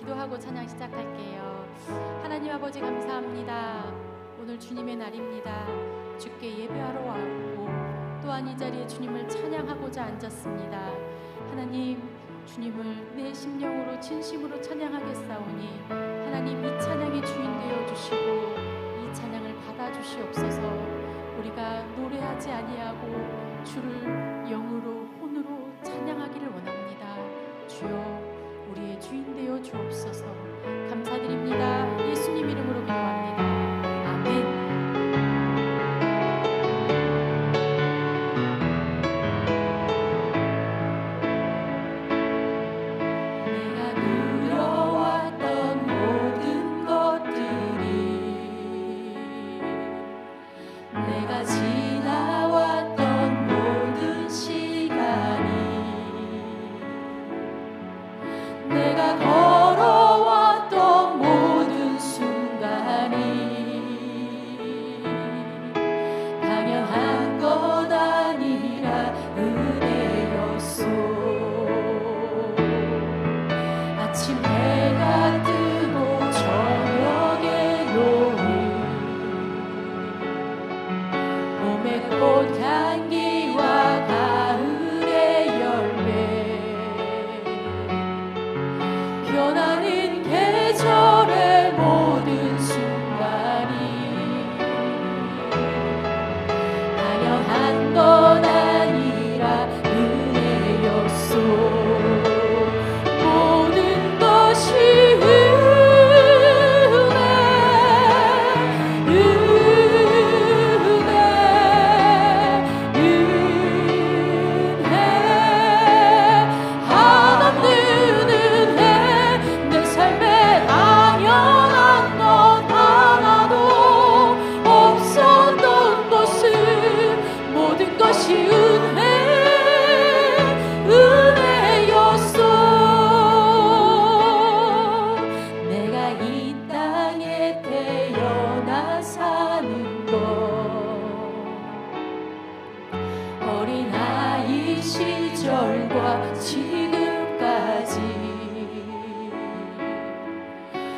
기도하고 찬양 시작할게요. 하나님 아버지 감사합니다. 오늘 주님의 날입니다. 주께 예배하러 왔고 또한 이 자리에 주님을 찬양하고자 앉았습니다. 하나님, 주님을 내 심령으로 진심으로 찬양하겠사오니 하나님 이 찬양의 주인 되어 주시고 이 찬양을 받아주시옵소서. 우리가 노래하지 아니하고 주를 영으로 혼으로 찬양하기를 원합니다. 주여 우리의 주인 되어 주옵소서. 감사드립니다. 예수님 이름으로 기도합니다. 아멘.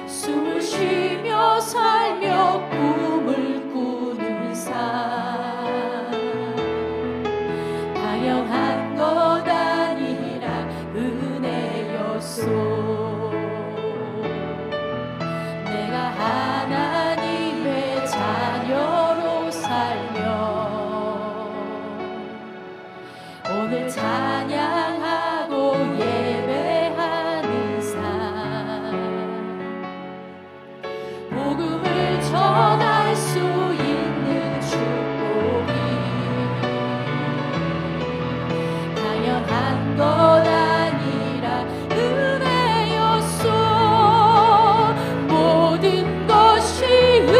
숨을 쉬며 살며 꿈을 꾸는 삶 당연한 것 아니라 은혜였소. 내가 하나님의 자녀로 살며 오늘 찬양하고 예배하는 삶 복음을 전할 수 있는 축복이 당연한 것 아니라 은혜였소. 모든 것이 은혜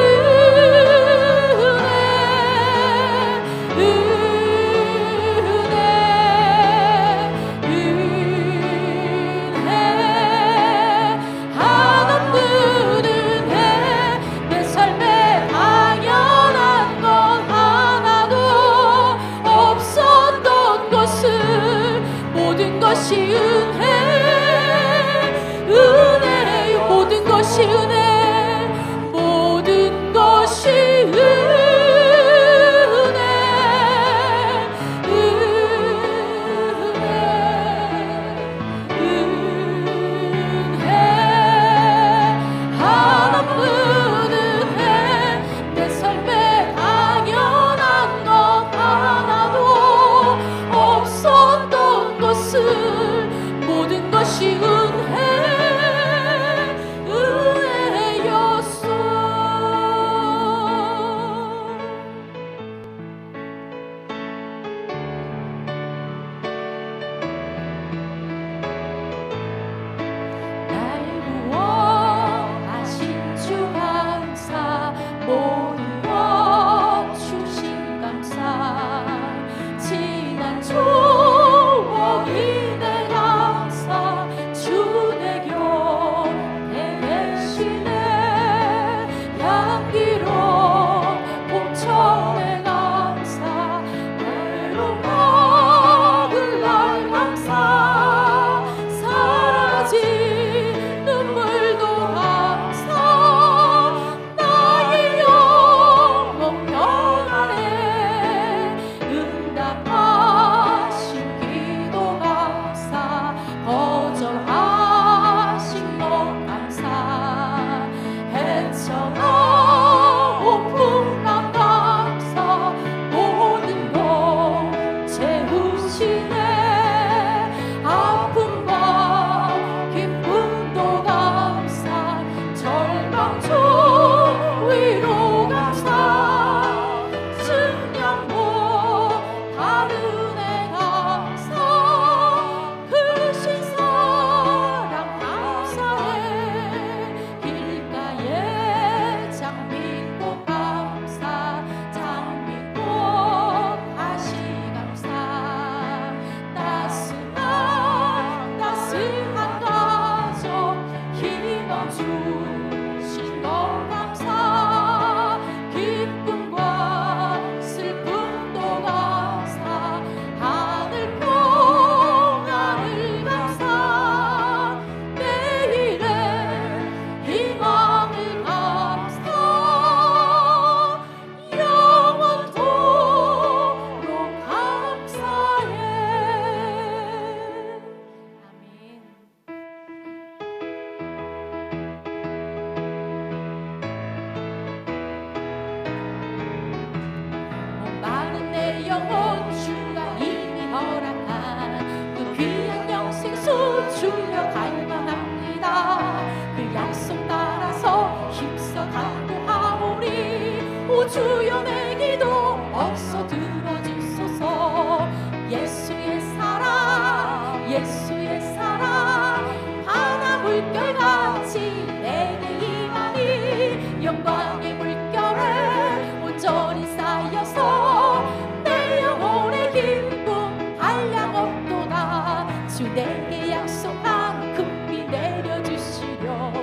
주여 내 기도 어서 들어주소서. 예수의 사랑 예수의 사랑 바다 물결같이 내게 임하니 영광의 물결에 온전히 쌓여서 내 영혼의 기쁨 한량없도다. 주 내게 약속한 금비 내려주시려.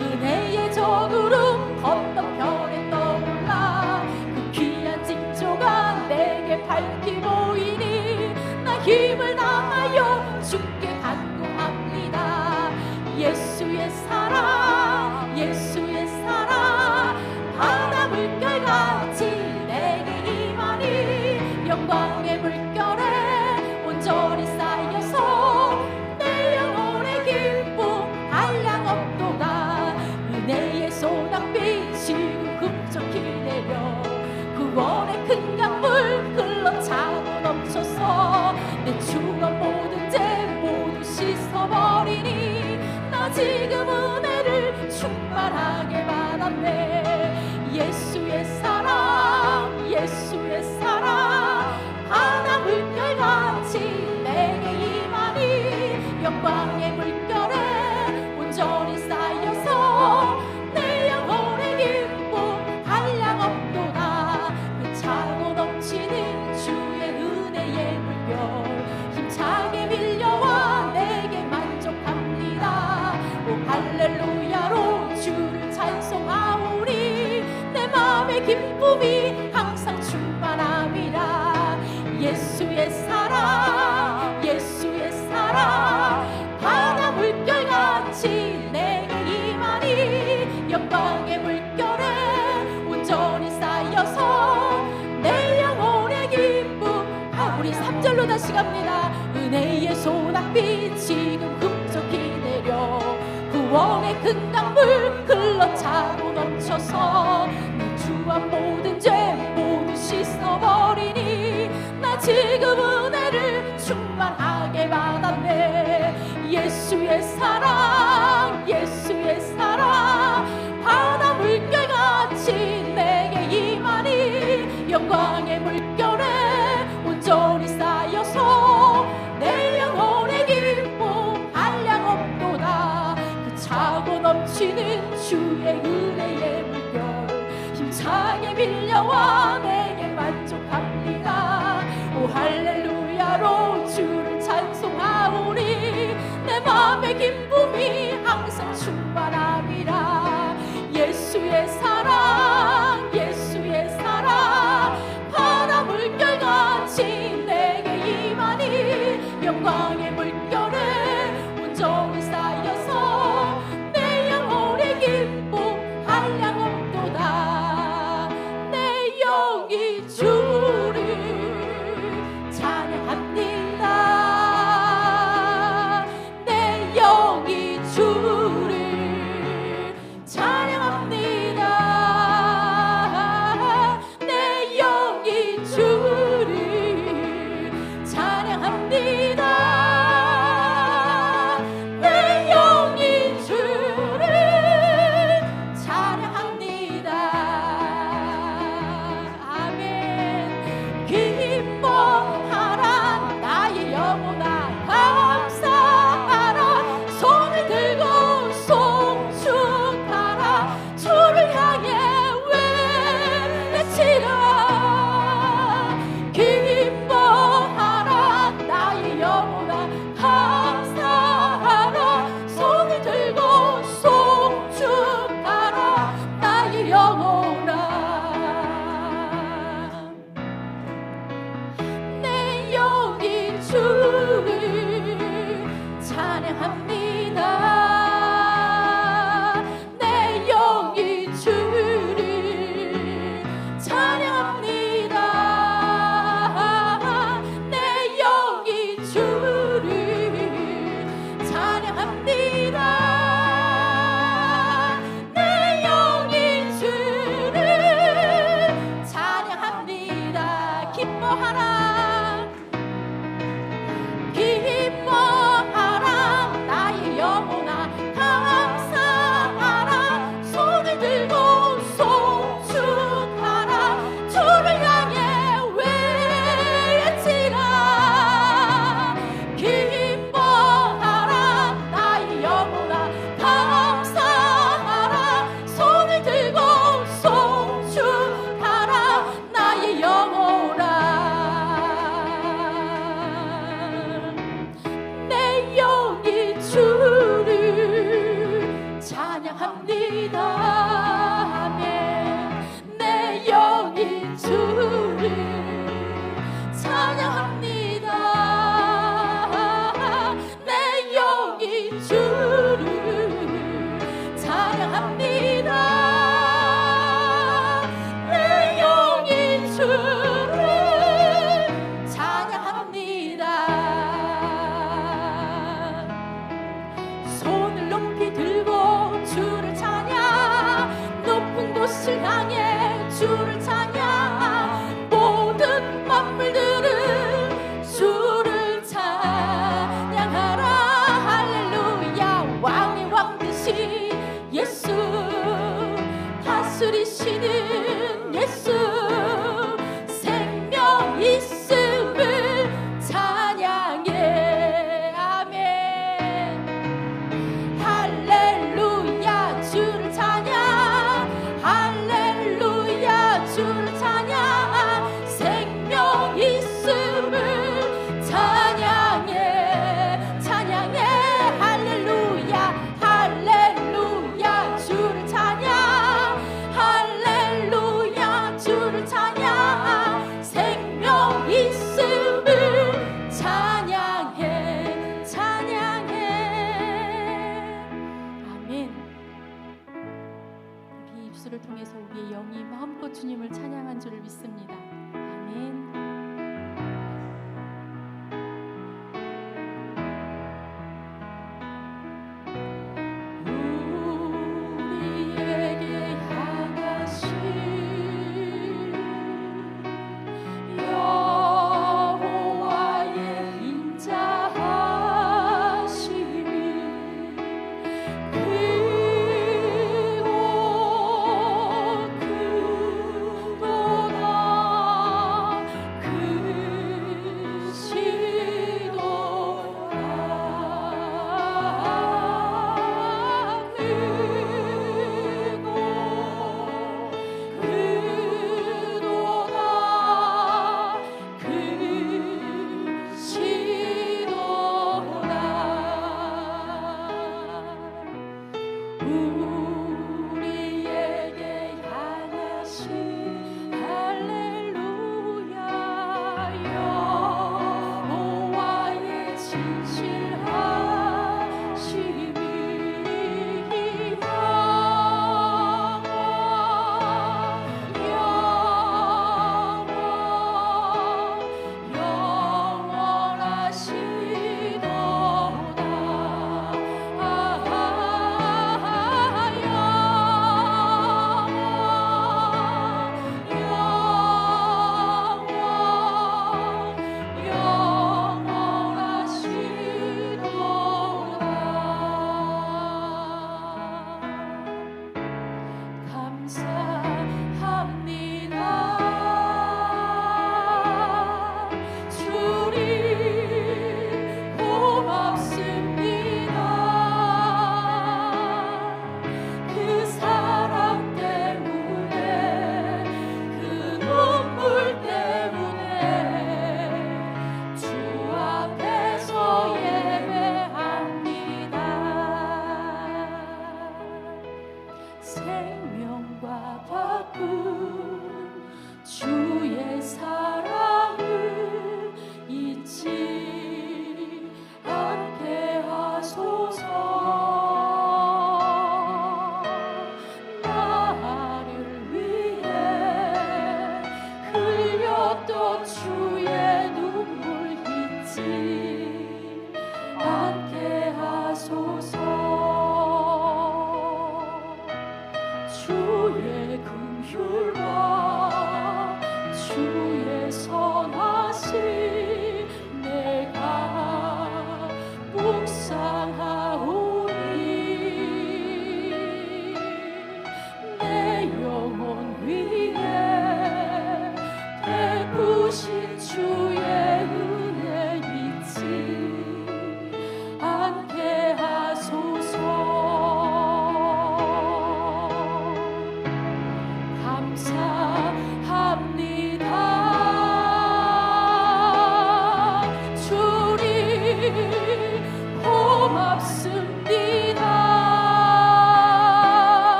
은혜의 저 구름 건너편에 떠올라 그 귀한 징조가 내게 밝히 보이니 나 힘을 다하여 주께 간구합니다. 예수의 사랑 예수의 사랑 바다 물결같이 내게 임하니 영광의 물결에 온전히 쌓여서 내 영혼의 기쁨 한량없도다. 은혜의 소낙비 지금 흡족히 내려 구원의 큰 강물 흘러차고 넘쳐서 내 추억 모든 죄 모두 씻어버리니 나 지금 은혜를 충만하게 받았네. 예수의 사랑 예수의 사랑 바다 물결같이 내게 임하니 영광의 물결에 온전히 쌓여서 내 영혼의 기쁨 한량없도다. 그 차고 넘치는 주의 은혜의 물결 힘차게 밀려와 내게 만족합니다. 오 할렐루야로 주를 찬송하오니 내 마음의 기쁨이 항상 충만함이라. 예수의 사랑 예수의 사랑 바다 물결같이 내게 임하니 영광의 물결에 온전히 쌓여서 내 영혼의 기쁨. 우리 3절로 다시 갑니다. 은혜의 소낙비 지금 흡족히 내려 구원의 큰 강물 흘러차고 넘쳐서 내 주한 모든 죄 모두 씻어버리니 나 지금 은혜를 충만하게 받았네. 예수의 사랑 예수의 사랑 바다 물결같이 내게 임하니 영광의 물결에 온전히 쌓여서 내 영혼의 기쁨 한량없도다. 그 차고 넘치는 주의 은혜의 물결 힘차게 밀려와 내게 만족합니다. 오 할렐루야로 주를 찬송하오니 내 마음의 기쁨이 항상 충만함이라. 예수의 사랑 예수의 사랑 바다 물결같이 내게 임하니 영광의 물결에 온전히 쌓여서 내 영혼의 기쁨 한량없도다. 내 영이 주를 찬양합니다. 내 영이 주를 찬양합니다. 내 영이 주를 찬양합니다. 내 영이 주를 찬양합니다. 아멘. 기뻐하라 나의 영혼아 감사하라. 손을 들고 송축하라. 주를 향해 외치라. 기뻐하라 나의 영혼아 감사하라. 손을 들고 송축하라. 나의 영혼아 내 영이 주를 찬양합니다. 내 영이 주를 찬양합니다. 내 영이 주를 찬양합니다. 내 영이 주를 찬양합니다. 기뻐하라 기뻐하라 나의 영혼아 감사하라. 손을 들고 송축하라. 주를 찬양 생명 있음을 찬양해 찬양해 할렐루야 할렐루야 주를 찬양 할렐루야 주를 찬양 생명 있음을 찬양해 찬양해 아멘. 우리 입술을 통해서 우리의 영이 마음껏 주님을 찬양한 줄을 믿습니다.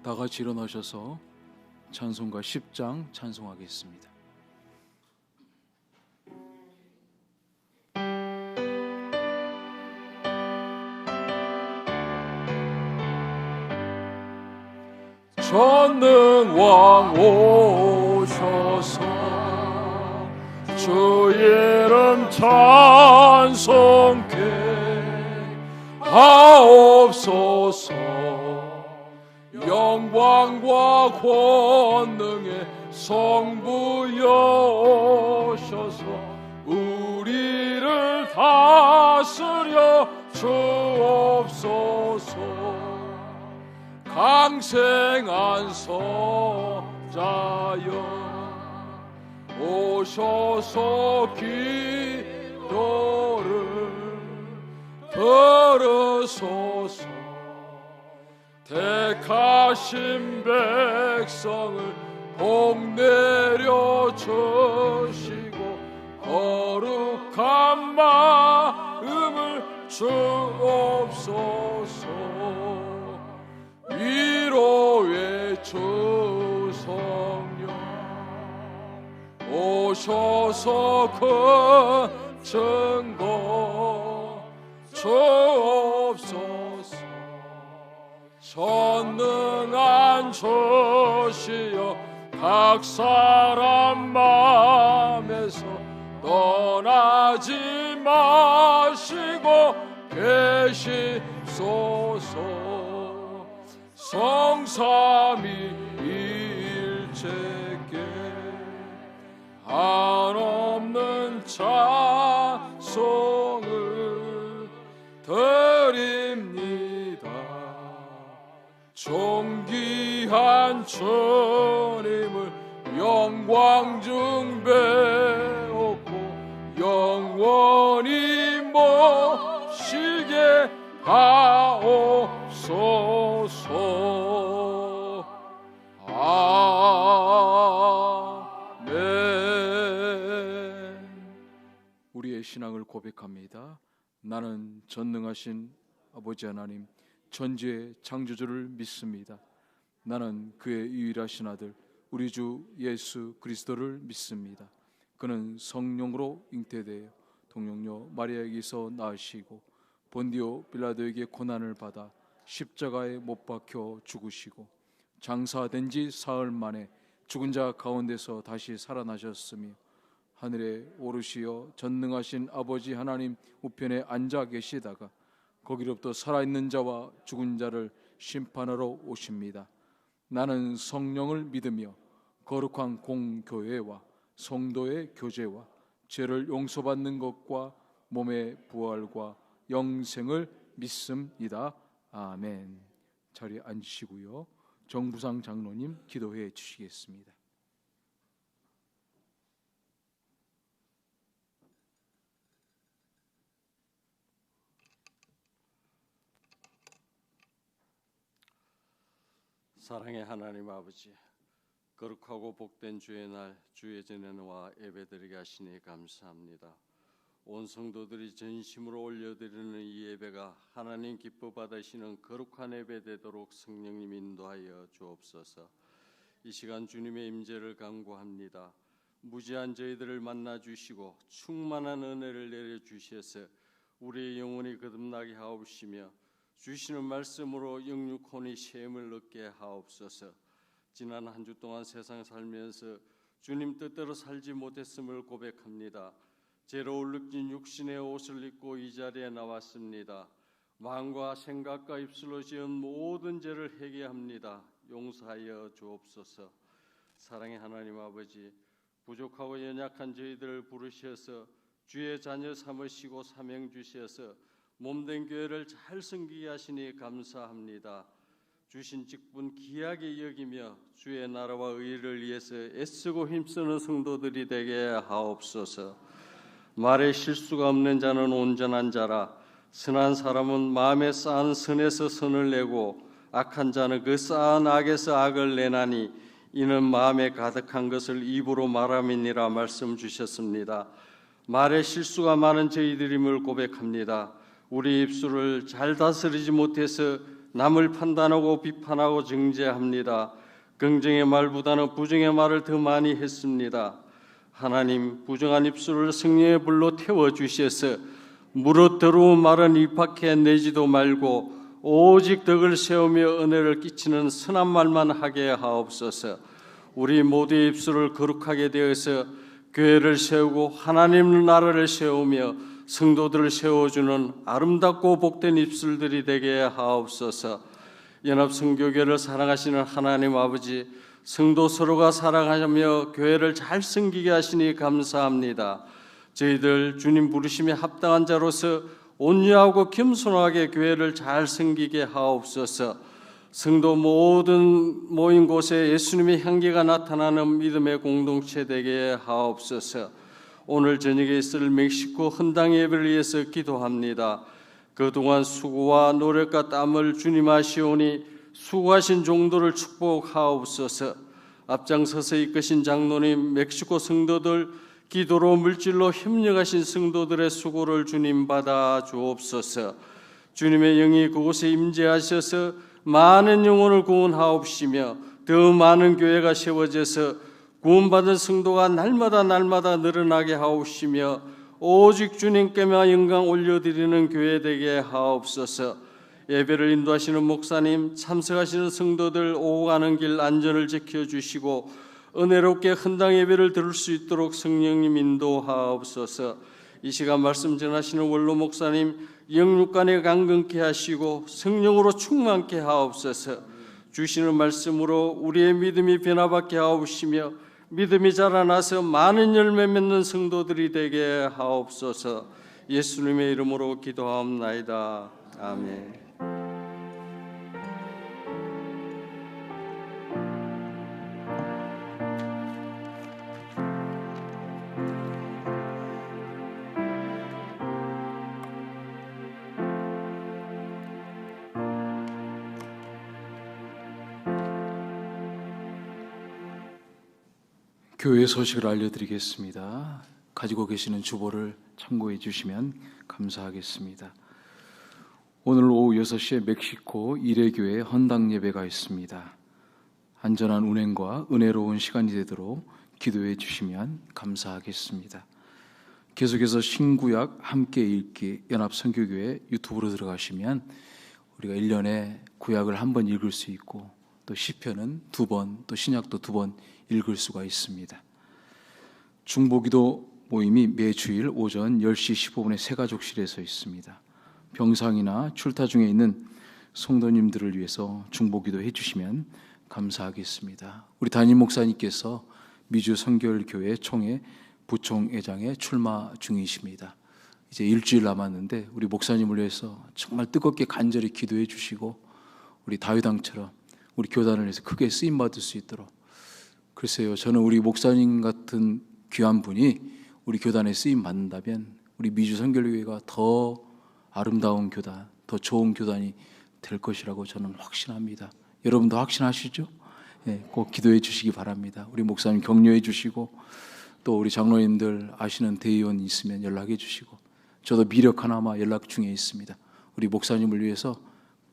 다 같이 일어나셔서 찬송가 10장 찬송하겠습니다. 전능왕 오셔서 주 이름 찬송케 하옵소서. 영광과 권능의 성부여 오셔서 우리를 다스려 주옵소서. 강생한 선자여 오셔서 기도를 들으소서. 택하신 백성을 복 내려 주시고 거룩한 마음을 주옵소서. 위로의 주 성령 오셔서 큰 증거 주옵소서. 전능한 주시여 각 사람 마음에서 떠나지 마시고 계시소서. 성삼위일체께 한없는 찬송을 드립니다. 존귀한 주님을 영광 중 배웠고 영원히 모시게 하옵소서. 아멘. 우리의 신앙을 고백합니다. 나는 전능하신 아버지 하나님 전지의 창조주를 믿습니다. 나는 그의 유일하신 아들 우리 주 예수 그리스도를 믿습니다. 그는 성령으로 잉태되어 동정녀 마리아에게서 나으시고 본디오 빌라도에게 고난을 받아 십자가에 못 박혀 죽으시고 장사된 지 사흘 만에 죽은 자 가운데서 다시 살아나셨으며 하늘에 오르시어 전능하신 아버지 하나님 우편에 앉아 계시다가 거기로부터 살아있는 자와 죽은 자를 심판하러 오십니다. 나는 성령을 믿으며 거룩한 공교회와 성도의 교제와 죄를 용서받는 것과 몸의 부활과 영생을 믿습니다. 아멘. 자리에 앉으시고요. 정부상 장로님 기도해 주시겠습니다. 사랑의 하나님 아버지, 거룩하고 복된 주의 날 주의 전에 나와 예배드리게 하시니 감사합니다. 온 성도들이 전심으로 올려드리는 이 예배가 하나님 기뻐 받으시는 거룩한 예배 되도록 성령님 인도하여 주옵소서. 이 시간 주님의 임재를 간구합니다. 무지한 저희들을 만나 주시고 충만한 은혜를 내려 주셔서 우리의 영혼이 거듭나게 하옵시며 주시는 말씀으로 영육혼이 쉼을 얻게 하옵소서. 지난 한 주 동안 세상 살면서 주님 뜻대로 살지 못했음을 고백합니다. 죄로 울룩진 육신의 옷을 입고 이 자리에 나왔습니다. 마음과 생각과 입술로 지은 모든 죄를 회개합니다. 용서하여 주옵소서. 사랑의 하나님 아버지, 부족하고 연약한 저희들을 부르셔서 주의 자녀 삼으시고 사명 주셔서 몸된 교회를 잘 섬기게 하시니 감사합니다. 주신 직분 귀하게 여기며 주의 나라와 의를 위해서 애쓰고 힘쓰는 성도들이 되게 하옵소서. 말에 실수가 없는 자는 온전한 자라. 선한 사람은 마음에 쌓은 선에서 선을 내고 악한 자는 그 쌓은 악에서 악을 내나니 이는 마음에 가득한 것을 입으로 말함이니라 말씀 주셨습니다. 말에 실수가 많은 저희들임을 고백합니다. 우리 입술을 잘 다스리지 못해서 남을 판단하고 비판하고 정죄합니다. 긍정의 말보다는 부정의 말을 더 많이 했습니다. 하나님, 부정한 입술을 성령의 불로 태워주셔서 무릇 더러운 말은 입 밖에 내지도 말고 오직 덕을 세우며 은혜를 끼치는 선한 말만 하게 하옵소서. 우리 모두의 입술을 거룩하게 되어서 교회를 세우고 하나님 나라를 세우며 성도들을 세워주는 아름답고 복된 입술들이 되게 하옵소서. 연합성교교를 사랑하시는 하나님 아버지, 성도 서로가 사랑하며 교회를 잘 섬기게 하시니 감사합니다. 저희들 주님 부르심에 합당한 자로서 온유하고 겸손하게 교회를 잘 섬기게 하옵소서. 성도 모든 모인 곳에 예수님의 향기가 나타나는 믿음의 공동체 되게 하옵소서. 오늘 저녁에 있을 멕시코 헌당 예배를 위해서 기도합니다. 그동안 수고와 노력과 땀을 주님 아시오니 수고하신 종도를 축복하옵소서. 앞장서서 이끄신 장로님, 멕시코 성도들, 기도로 물질로 협력하신 성도들의 수고를 주님 받아 주옵소서. 주님의 영이 그곳에 임재하셔서 많은 영혼을 구원하옵시며 더 많은 교회가 세워져서 구원받은 성도가 날마다 늘어나게 하옵시며 오직 주님께만 영광 올려드리는 교회 되게 하옵소서. 예배를 인도하시는 목사님, 참석하시는 성도들 오고 가는 길 안전을 지켜주시고 은혜롭게 헌당 예배를 들을 수 있도록 성령님 인도하옵소서. 이 시간 말씀 전하시는 원로 목사님, 영육간에 강건케 하시고 성령으로 충만케 하옵소서. 주시는 말씀으로 우리의 믿음이 변화받게 하옵시며 믿음이 자라나서 많은 열매 맺는 성도들이 되게 하옵소서. 예수님의 이름으로 기도하옵나이다. 아멘. 교회 소식을 알려드리겠습니다. 가지고 계시는 주보를 참고해 주시면 감사하겠습니다. 오늘 오후 6시에 멕시코 이레교회 헌당 예배가 있습니다. 안전한 운행과 은혜로운 시간이 되도록 기도해 주시면 감사하겠습니다. 계속해서 신구약 함께 읽기 연합선교교회 유튜브로 들어가시면 우리가 1년에 구약을 한 번 읽을 수 있고 또 시편은 2번, 또 신약도 2번 읽을 수가 있습니다. 중보기도 모임이 매주일 오전 10시 15분에 새가족실에서 있습니다. 병상이나 출타 중에 있는 성도님들을 위해서 중보기도 해주시면 감사하겠습니다. 우리 담임 목사님께서 미주 선결교회 총회 부총회장에 출마 중이십니다. 이제 일주일 남았는데 우리 목사님을 위해서 정말 뜨겁게 간절히 기도해 주시고 우리 다윗왕처럼 우리 교단을 위해서 크게 쓰임받을 수 있도록. 글쎄요, 저는 우리 목사님 같은 귀한 분이 우리 교단에 쓰임 받는다면 우리 미주 선결교회가 더 아름다운 교단, 더 좋은 교단이 될 것이라고 저는 확신합니다. 여러분도 확신하시죠? 꼭 기도해 주시기 바랍니다. 우리 목사님 격려해 주시고 또 우리 장로님들 아시는 대의원 있으면 연락해 주시고 저도 미력 하나마 연락 중에 있습니다. 우리 목사님을 위해서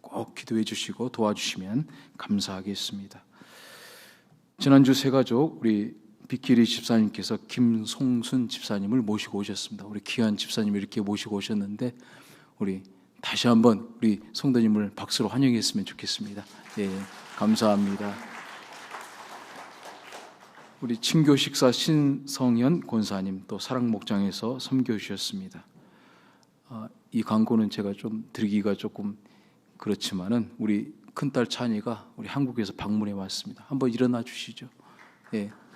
꼭 기도해 주시고 도와주시면 감사하겠습니다. 지난주 새가족 우리 빅키리 집사님께서 김송순 집사님을 모시고 오셨습니다. 우리 귀한 집사님을 이렇게 모시고 오셨는데 우리 다시 한번 우리 성도님을 박수로 환영했으면 좋겠습니다. 감사합니다. 우리 친교 식사 신성현 권사님 또 사랑목장에서 섬겨 주셨습니다. 이 광고는 제가 좀 드리기가 조금 그렇지만은 우리 큰딸 찬이가 우리 한국에서 방문해 왔습니다. 한번 일어나 주시죠.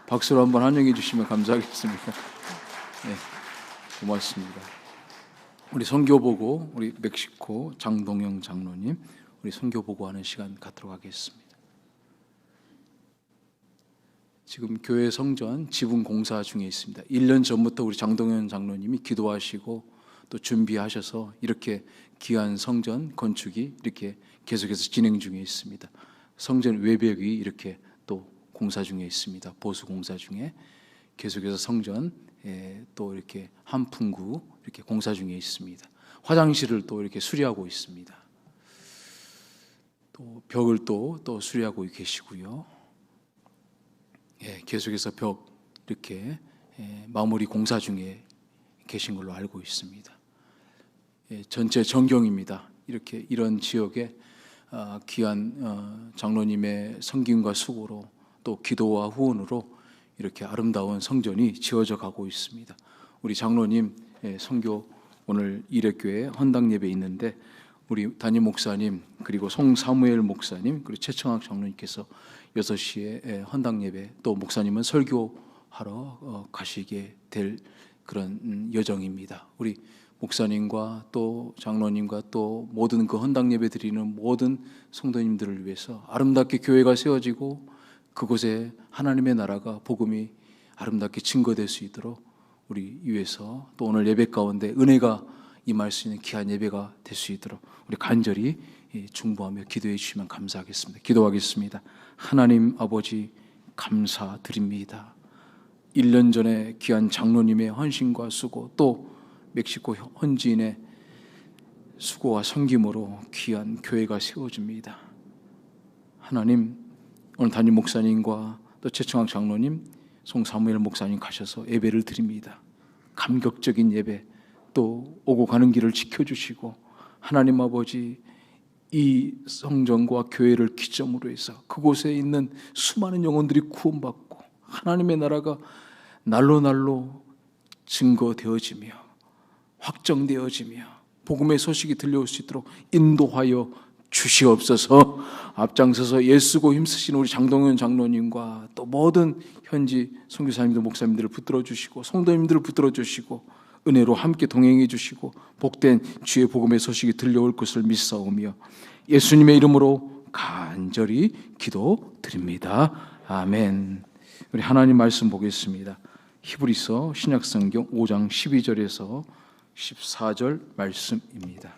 박수로 한번 환영해 주시면 감사하겠습니다. 고맙습니다. 우리 선교 보고 우리 멕시코 장동영 장로님 우리 선교 보고하는 시간 갖도록 하겠습니다. 지금 교회 성전 지붕 공사 중에 있습니다. 1년 전부터 우리 장동현 장로님이 기도하시고 또 준비하셔서 이렇게 귀한 성전 건축이 이렇게 계속해서 진행 중에 있습니다. 성전 외벽이 이렇게 또 공사 중에 있습니다. 보수 공사 중에 계속해서 성전 또 이렇게 한풍구 이렇게 공사 중에 있습니다. 화장실을 또 이렇게 수리하고 있습니다. 또 벽을 또 수리하고 계시고요. 계속해서 벽 이렇게 마무리 공사 중에 계신 걸로 알고 있습니다. 전체 전경입니다. 이렇게 이런 지역에 귀한 장로님의 섬김과 수고로 또 기도와 후원으로 이렇게 아름다운 성전이 지어져 가고 있습니다. 우리 장로님 선교 오늘 이력교회 헌당 예배 있는데 우리 담임 목사님 그리고 송사무엘 목사님 그리고 최청학 장로님께서 6시에 헌당 예배 또 목사님은 설교하러 가시게 될 그런 여정입니다. 우리 목사님과 또 장로님과 또 모든 그 헌당 예배 드리는 모든 성도님들을 위해서 아름답게 교회가 세워지고 그곳에 하나님의 나라가 복음이 아름답게 증거될 수 있도록 우리 위해서 또 오늘 예배 가운데 은혜가 임할 수 있는 귀한 예배가 될 수 있도록 우리 간절히 중보하며 기도해 주시면 감사하겠습니다. 기도하겠습니다. 하나님 아버지 감사드립니다. 1년 전에 귀한 장로님의 헌신과 수고 또 멕시코 현지인의 수고와 섬김으로 귀한 교회가 세워집니다. 하나님 오늘 담임 목사님과 또 최청학 장로님 송사무엘 목사님 가셔서 예배를 드립니다. 감격적인 예배 또 오고 가는 길을 지켜주시고 하나님 아버지 이 성전과 교회를 기점으로 해서 그곳에 있는 수많은 영혼들이 구원받고 하나님의 나라가 날로 증거되어지며 확정되어지며 복음의 소식이 들려올 수 있도록 인도하여 주시옵소서. 앞장서서 애쓰고 힘쓰신 우리 장동현 장로님과 또 모든 현지 선교사님들 목사님들을 붙들어 주시고 성도님들을 붙들어 주시고 은혜로 함께 동행해 주시고 복된 주의 복음의 소식이 들려올 것을 믿사오며 예수님의 이름으로 간절히 기도드립니다. 아멘. 우리 하나님 말씀 보겠습니다. 히브리서 신약성경 5장 12절에서 14절 말씀입니다.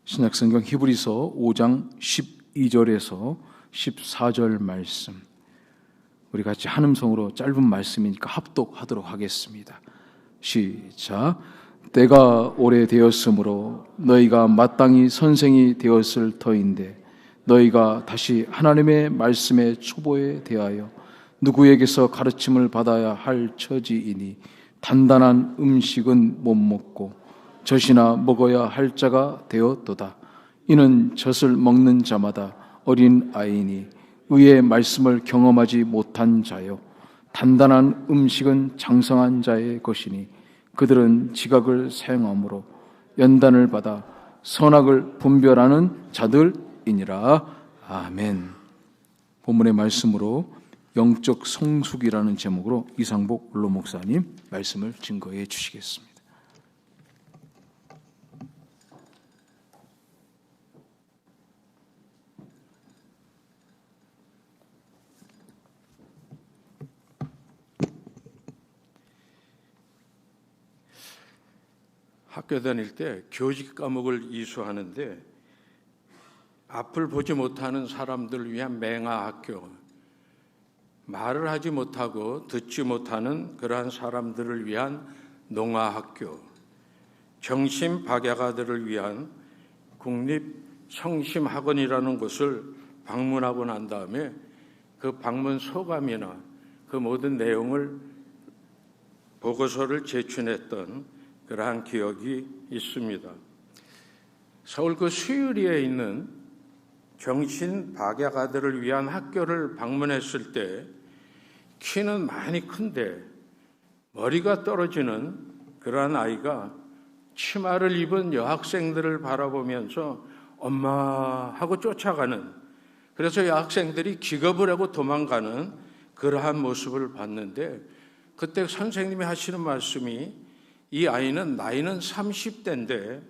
신약성경 히브리서 5장 12절에서 14절 말씀 우리 같이 한 음성으로 짧은 말씀이니까 합독하도록 하겠습니다. 시작. 때가 오래되었으므로 너희가 마땅히 선생이 되었을 터인데 너희가 다시 하나님의 말씀의 초보에 대하여 누구에게서 가르침을 받아야 할 처지이니 단단한 음식은 못 먹고 젖이나 먹어야 할 자가 되었도다. 이는 젖을 먹는 자마다 어린 아이니 의의 말씀을 경험하지 못한 자요 단단한 음식은 장성한 자의 것이니 그들은 지각을 사용함으로 연단을 받아 선악을 분별하는 자들이니라. 아멘. 본문의 말씀으로 영적 성숙이라는 제목으로 이상복 원로 목사님 말씀을 증거해 주시겠습니다. 학교 다닐 때 교직 과목을 이수하는데 앞을 보지 못하는 사람들을 위한 맹아 학교, 말을 하지 못하고 듣지 못하는 그러한 사람들을 위한 농아 학교, 정신 박약아들을 위한 국립 성심학원이라는 곳을 방문하고 난 다음에 그 방문 소감이나 그 모든 내용을 보고서를 제출했던 그러한 기억이 있습니다. 서울 그 수유리에 있는 정신 박약아들을 위한 학교를 방문했을 때 키는 많이 큰데 머리가 떨어지는 그러한 아이가 치마를 입은 여학생들을 바라보면서 엄마 하고 쫓아가는, 그래서 여학생들이 기겁을 하고 도망가는 그러한 모습을 봤는데 그때 선생님이 하시는 말씀이 이 아이는 나이는 30대인데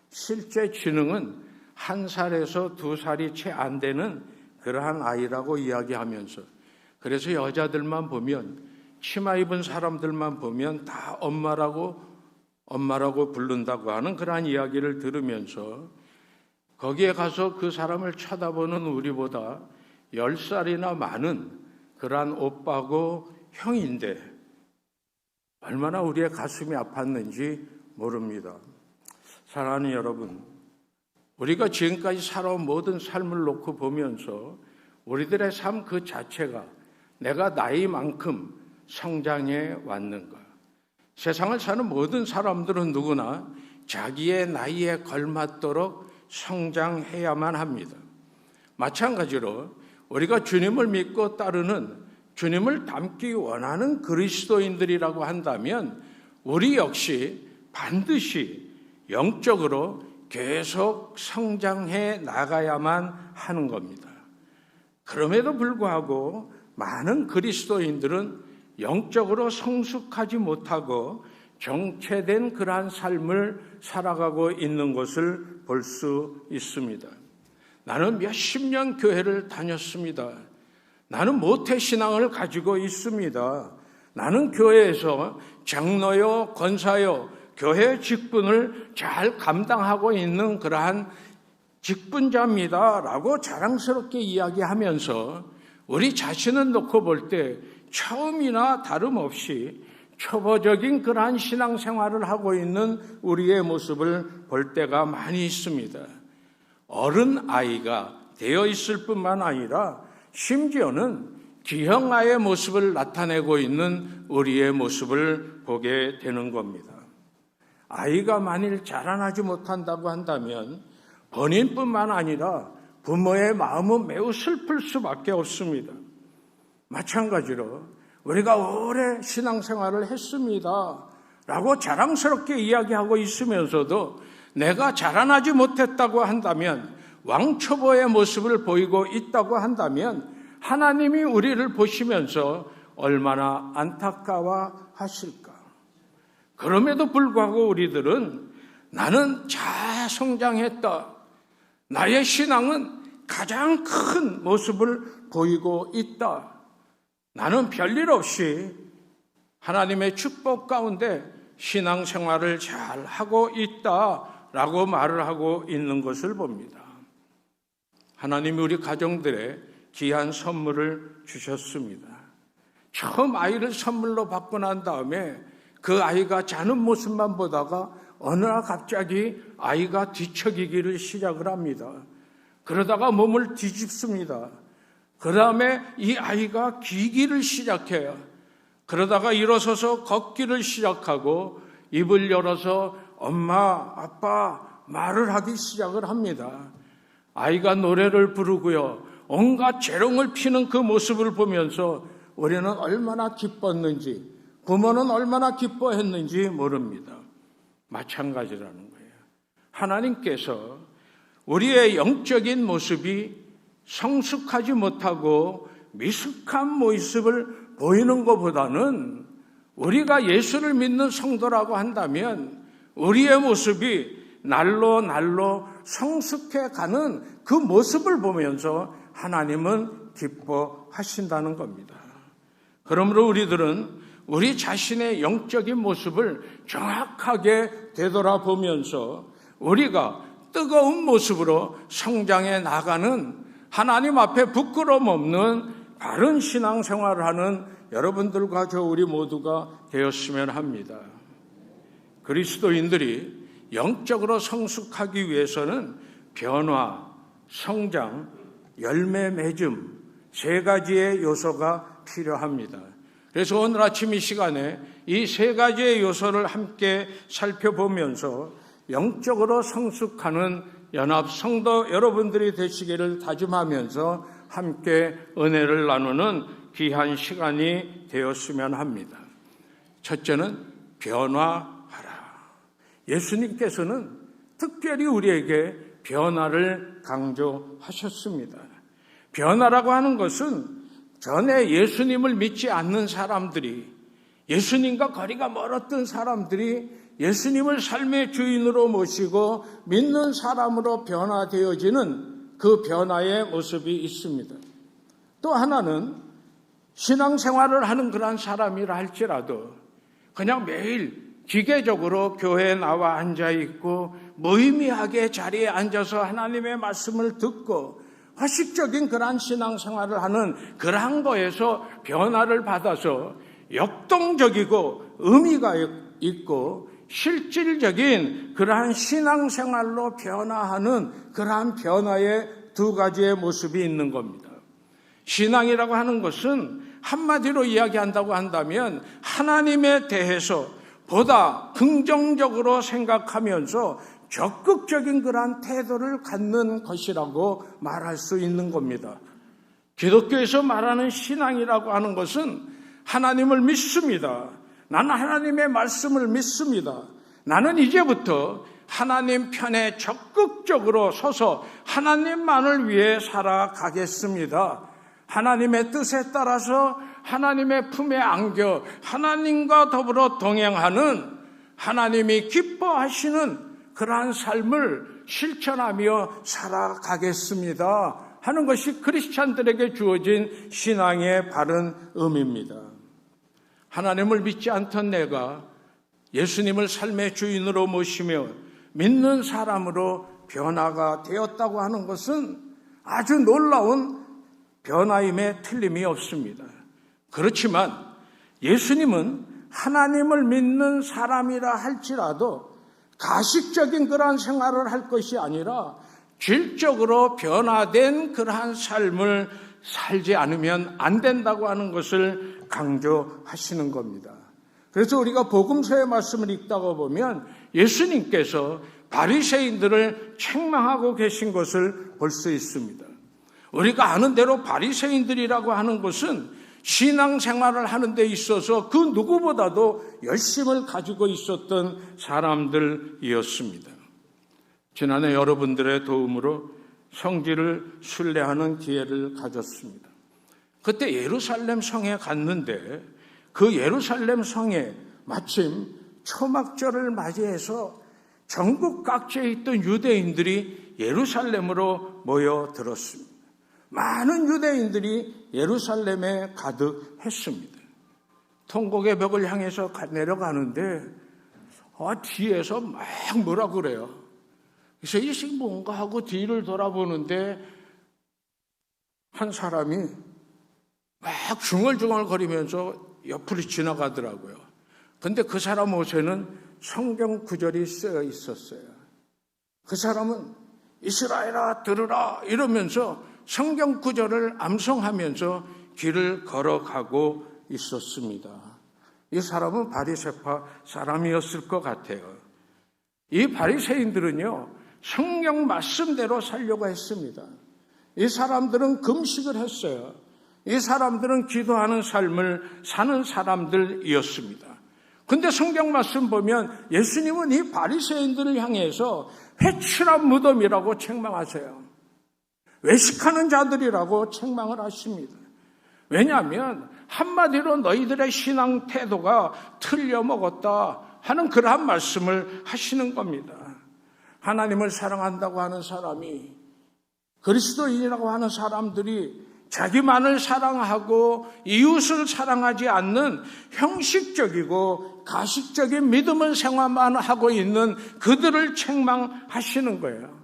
실제 지능은 1살에서 2살이 채 안 되는 그러한 아이라고 이야기하면서, 그래서 여자들만 보면 치마 입은 사람들만 보면 다 엄마라고 부른다고 하는 그러한 이야기를 들으면서 거기에 가서 그 사람을 쳐다보는 우리보다 10살이나 많은 그러한 오빠고 형인데 얼마나 우리의 가슴이 아팠는지 모릅니다. 사랑하는 여러분, 우리가 지금까지 살아온 모든 삶을 놓고 보면서 우리들의 삶 그 자체가 내가 나이만큼 성장해 왔는가? 세상을 사는 모든 사람들은 누구나 자기의 나이에 걸맞도록 성장해야만 합니다. 마찬가지로 우리가 주님을 믿고 따르는, 주님을 닮기 원하는 그리스도인들이라고 한다면 우리 역시 반드시 영적으로 계속 성장해 나가야만 하는 겁니다. 그럼에도 불구하고 많은 그리스도인들은 영적으로 성숙하지 못하고 정체된 그러한 삶을 살아가고 있는 것을 볼 수 있습니다. 나는 몇십 년 교회를 다녔습니다. 나는 모태신앙을 가지고 있습니다. 나는 교회에서 장로요, 권사요, 교회 직분을 잘 감당하고 있는 그러한 직분자입니다 라고 자랑스럽게 이야기하면서 우리 자신을 놓고 볼 때 처음이나 다름없이 초보적인 그러한 신앙생활을 하고 있는 우리의 모습을 볼 때가 많이 있습니다. 어른 아이가 되어 있을 뿐만 아니라 심지어는 기형아의 모습을 나타내고 있는 우리의 모습을 보게 되는 겁니다. 아이가 만일 자라나지 못한다고 한다면 본인뿐만 아니라 부모의 마음은 매우 슬플 수밖에 없습니다. 마찬가지로 우리가 오래 신앙생활을 했습니다 라고 자랑스럽게 이야기하고 있으면서도 내가 자라나지 못했다고 한다면, 왕초보의 모습을 보이고 있다고 한다면 하나님이 우리를 보시면서 얼마나 안타까워하실까. 그럼에도 불구하고 우리들은 나는 잘 성장했다, 나의 신앙은 가장 큰 모습을 보이고 있다, 나는 별일 없이 하나님의 축복 가운데 신앙생활을 잘 하고 있다라고 말을 하고 있는 것을 봅니다. 하나님이 우리 가정들에 귀한 선물을 주셨습니다. 처음 아이를 선물로 받고 난 다음에 그 아이가 자는 모습만 보다가 어느 날 갑자기 아이가 뒤척이기를 시작을 합니다. 그러다가 몸을 뒤집습니다. 그 다음에 이 아이가 기기를 시작해요. 그러다가 일어서서 걷기를 시작하고 입을 열어서 엄마, 아빠 말을 하기 시작을 합니다. 아이가 노래를 부르고요, 온갖 재롱을 피는 그 모습을 보면서 우리는 얼마나 기뻤는지, 부모는 얼마나 기뻐했는지 모릅니다. 마찬가지라는 거예요. 하나님께서 우리의 영적인 모습이 성숙하지 못하고 미숙한 모습을 보이는 것보다는 우리가 예수를 믿는 성도라고 한다면 우리의 모습이 날로 성숙해가는 그 모습을 보면서 하나님은 기뻐하신다는 겁니다. 그러므로 우리들은 우리 자신의 영적인 모습을 정확하게 되돌아보면서 우리가 뜨거운 모습으로 성장해 나가는, 하나님 앞에 부끄러움 없는 바른 신앙생활을 하는 여러분들과 우리 모두가 되었으면 합니다. 그리스도인들이 영적으로 성숙하기 위해서는 변화, 성장, 열매 맺음, 세 가지의 요소가 필요합니다. 그래서 오늘 아침 이 시간에 이 세 가지의 요소를 함께 살펴보면서 영적으로 성숙하는 연합 성도 여러분들이 되시기를 다짐하면서 함께 은혜를 나누는 귀한 시간이 되었으면 합니다. 첫째는 변화하라. 예수님께서는 특별히 우리에게 변화를 강조하셨습니다. 변화라고 하는 것은 전에 예수님을 믿지 않는 사람들이, 예수님과 거리가 멀었던 사람들이 예수님을 삶의 주인으로 모시고 믿는 사람으로 변화되어지는 그 변화의 모습이 있습니다. 또 하나는 신앙생활을 하는 그런 사람이라 할지라도 그냥 매일 기계적으로 교회에 나와 앉아있고 무의미하게 자리에 앉아서 하나님의 말씀을 듣고 화식적인 그러한 신앙생활을 하는 그러한 거에서 변화를 받아서 역동적이고 의미가 있고 실질적인 그러한 신앙생활로 변화하는 그러한 변화의 두 가지의 모습이 있는 겁니다. 신앙이라고 하는 것은 한마디로 이야기한다고 한다면 하나님에 대해서 보다 긍정적으로 생각하면서 적극적인 그러한 태도를 갖는 것이라고 말할 수 있는 겁니다. 기독교에서 말하는 신앙이라고 하는 것은 하나님을 믿습니다. 나는 하나님의 말씀을 믿습니다. 나는 이제부터 하나님 편에 적극적으로 서서 하나님만을 위해 살아가겠습니다. 하나님의 뜻에 따라서 하나님의 품에 안겨 하나님과 더불어 동행하는 하나님이 기뻐하시는 그러한 삶을 실천하며 살아가겠습니다 하는 것이 크리스찬들에게 주어진 신앙의 바른 의미입니다. 하나님을 믿지 않던 내가 예수님을 삶의 주인으로 모시며 믿는 사람으로 변화가 되었다고 하는 것은 아주 놀라운 변화임에 틀림이 없습니다. 그렇지만 예수님은 하나님을 믿는 사람이라 할지라도 가식적인 그러한 생활을 할 것이 아니라 질적으로 변화된 그러한 삶을 살지 않으면 안 된다고 하는 것을 강조하시는 겁니다. 그래서 우리가 복음서의 말씀을 읽다가 보면 예수님께서 바리새인들을 책망하고 계신 것을 볼 수 있습니다. 우리가 아는 대로 바리새인들이라고 하는 것은 신앙생활을 하는 데 있어서 그 누구보다도 열심을 가지고 있었던 사람들이었습니다. 지난해 여러분들의 도움으로 성지를 순례하는 기회를 가졌습니다. 그때 예루살렘 성에 갔는데 그 예루살렘 성에 마침 초막절을 맞이해서 전국 각지에 있던 유대인들이 예루살렘으로 모여들었습니다. 많은 유대인들이 예루살렘에 가득했습니다. 통곡의 벽을 향해서 내려가는데 뒤에서 막 뭐라 그래요. 그래서 이게 뭔가 하고 뒤를 돌아보는데 한 사람이 막 중얼중얼거리면서 옆으로 지나가더라고요. 근데 그 사람 옷에는 성경 구절이 쓰여 있었어요. 그 사람은 이스라엘아 들으라 이러면서 성경 구절을 암송하면서 길을 걸어가고 있었습니다. 이 사람은 바리새파 사람이었을 것 같아요. 이 바리새인들은요, 성경 말씀대로 살려고 했습니다. 이 사람들은 금식을 했어요. 이 사람들은 기도하는 삶을 사는 사람들이었습니다. 근데 성경 말씀 보면 예수님은 이 바리새인들을 향해서 회칠한 무덤이라고 책망하세요. 외식하는 자들이라고 책망을 하십니다. 왜냐하면 한마디로 너희들의 신앙 태도가 틀려먹었다 하는 그러한 말씀을 하시는 겁니다. 하나님을 사랑한다고 하는 사람이, 그리스도인이라고 하는 사람들이 자기만을 사랑하고 이웃을 사랑하지 않는 형식적이고 가식적인 믿음을 생활만 하고 있는 그들을 책망하시는 거예요.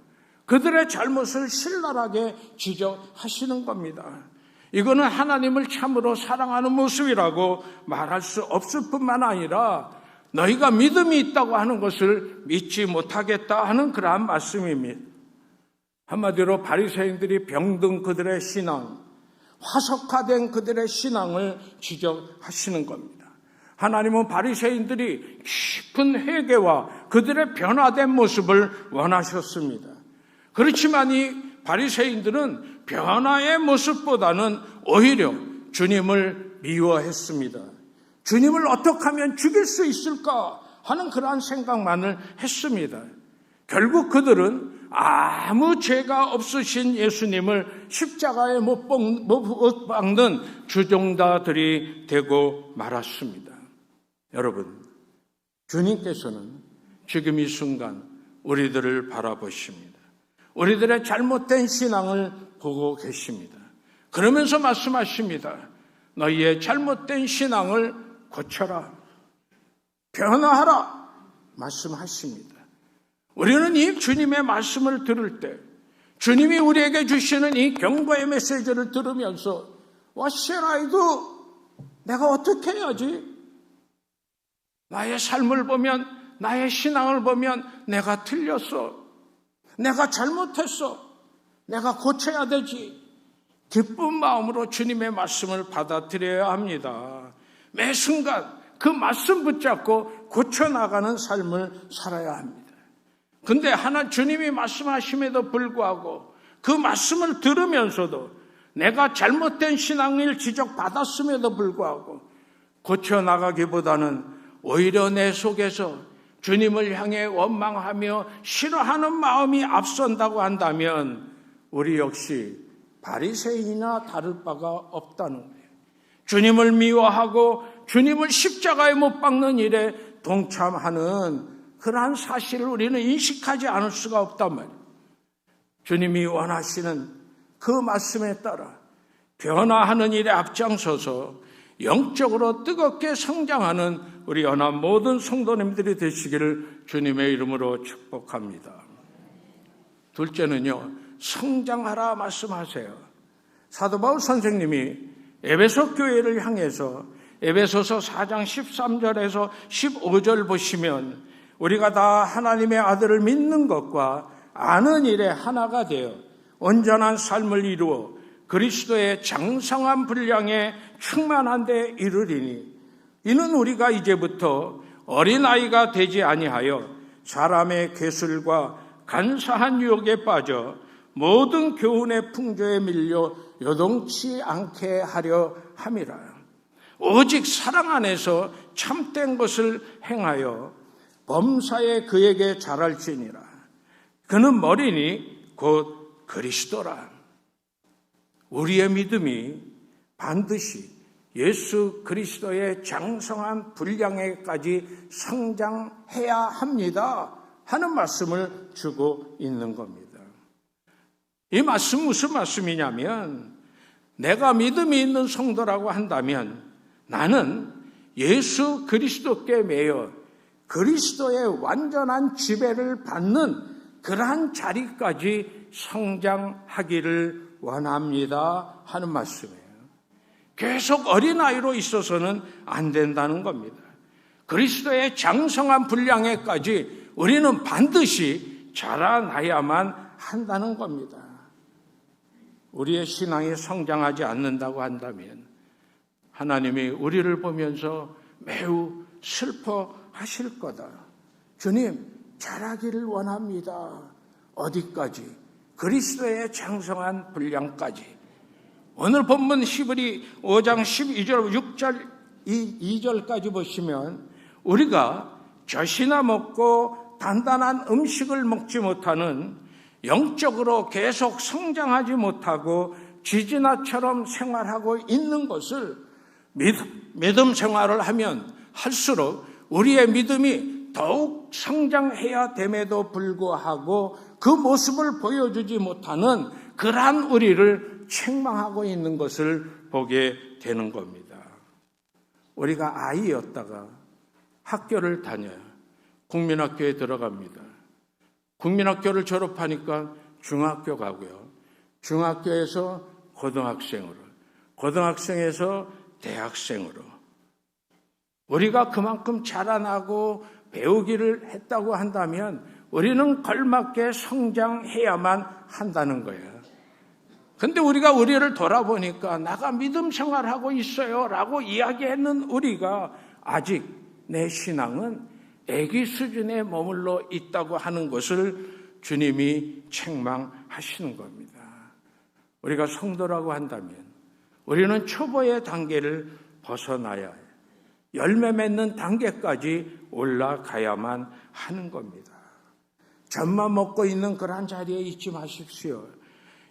그들의 잘못을 신랄하게 지적하시는 겁니다. 이거는 하나님을 참으로 사랑하는 모습이라고 말할 수 없을 뿐만 아니라 너희가 믿음이 있다고 하는 것을 믿지 못하겠다 하는 그러한 말씀입니다. 한마디로 바리새인들이 병든 그들의 신앙, 화석화된 그들의 신앙을 지적하시는 겁니다. 하나님은 바리새인들이 깊은 회개와 그들의 변화된 모습을 원하셨습니다. 그렇지만 이 바리새인들은 변화의 모습보다는 오히려 주님을 미워했습니다. 주님을 어떻게 하면 죽일 수 있을까 하는 그러한 생각만을 했습니다. 결국 그들은 아무 죄가 없으신 예수님을 십자가에 못 박는 주종자들이 되고 말았습니다. 여러분, 주님께서는 지금 이 순간 우리들을 바라보십니다. 우리들의 잘못된 신앙을 보고 계십니다. 그러면서 말씀하십니다. 너희의 잘못된 신앙을 고쳐라, 변화하라 말씀하십니다. 우리는 이 주님의 말씀을 들을 때, 주님이 우리에게 주시는 이 경고의 메시지를 들으면서 What shall I do? 내가 어떻게 해야지? 나의 삶을 보면 나의 신앙을 보면 내가 틀렸어, 내가 잘못했어, 내가 고쳐야 되지, 기쁜 마음으로 주님의 말씀을 받아들여야 합니다. 매 순간 그 말씀 붙잡고 고쳐나가는 삶을 살아야 합니다. 근데 주님이 말씀하심에도 불구하고 그 말씀을 들으면서도 내가 잘못된 신앙을 지적받았음에도 불구하고 고쳐나가기보다는 오히려 내 속에서 주님을 향해 원망하며 싫어하는 마음이 앞선다고 한다면 우리 역시 바리새인이나 다를 바가 없다는 거예요. 주님을 미워하고 주님을 십자가에 못 박는 일에 동참하는 그러한 사실을 우리는 인식하지 않을 수가 없단 말이에요. 주님이 원하시는 그 말씀에 따라 변화하는 일에 앞장서서 영적으로 뜨겁게 성장하는 우리 연합 모든 성도님들이 되시기를 주님의 이름으로 축복합니다. 둘째는요, 성장하라 말씀하세요. 사도 바울 선생님이 에베소 교회를 향해서 에베소서 4장 13절에서 15절 보시면 우리가 다 하나님의 아들을 믿는 것과 아는 일에 하나가 되어 온전한 삶을 이루어 그리스도의 장성한 분량에 충만한 데 이르리니 이는 우리가 이제부터 어린아이가 되지 아니하여 사람의 괴술과 간사한 유혹에 빠져 모든 교훈의 풍조에 밀려 요동치 않게 하려 함이라. 오직 사랑 안에서 참된 것을 행하여 범사에 그에게 잘할지니라. 그는 머리니 곧 그리스도라. 우리의 믿음이 반드시 예수 그리스도의 장성한 분량에까지 성장해야 합니다 하는 말씀을 주고 있는 겁니다. 이 말씀 무슨 말씀이냐면 내가 믿음이 있는 성도라고 한다면 나는 예수 그리스도께 매여 그리스도의 완전한 지배를 받는 그러한 자리까지 성장하기를 원합니다 하는 말씀이에요. 계속 어린아이로 있어서는 안 된다는 겁니다. 그리스도의 장성한 분량에까지 우리는 반드시 자라나야만 한다는 겁니다. 우리의 신앙이 성장하지 않는다고 한다면 하나님이 우리를 보면서 매우 슬퍼하실 거다. 주님, 자라기를 원합니다. 어디까지? 그리스도의 장성한 분량까지. 오늘 본문 히브리 5장 12절 6절 2절까지 보시면 우리가 젖이나 먹고 단단한 음식을 먹지 못하는 영적으로 계속 성장하지 못하고 쥐지나처럼 생활하고 있는 것을 믿음 생활을 하면 할수록 우리의 믿음이 더욱 성장해야 됨에도 불구하고 그 모습을 보여주지 못하는 그러한 우리를 책망하고 있는 것을 보게 되는 겁니다. 우리가 아이였다가 학교를 다녀요. 국민학교에 들어갑니다. 국민학교를 졸업하니까 중학교 가고요. 중학교에서 고등학생으로, 고등학생에서 대학생으로. 우리가 그만큼 자라나고 배우기를 했다고 한다면 우리는 걸맞게 성장해야만 한다는 거예요. 근데 우리가 우리를 돌아보니까 나가 믿음 생활하고 있어요 라고 이야기했는 우리가 아직 내 신앙은 애기 수준에 머물러 있다고 하는 것을 주님이 책망하시는 겁니다. 우리가 성도라고 한다면 우리는 초보의 단계를 벗어나야 해요. 열매 맺는 단계까지 올라가야만 하는 겁니다. 젖만 먹고 있는 그런 자리에 있지 마십시오.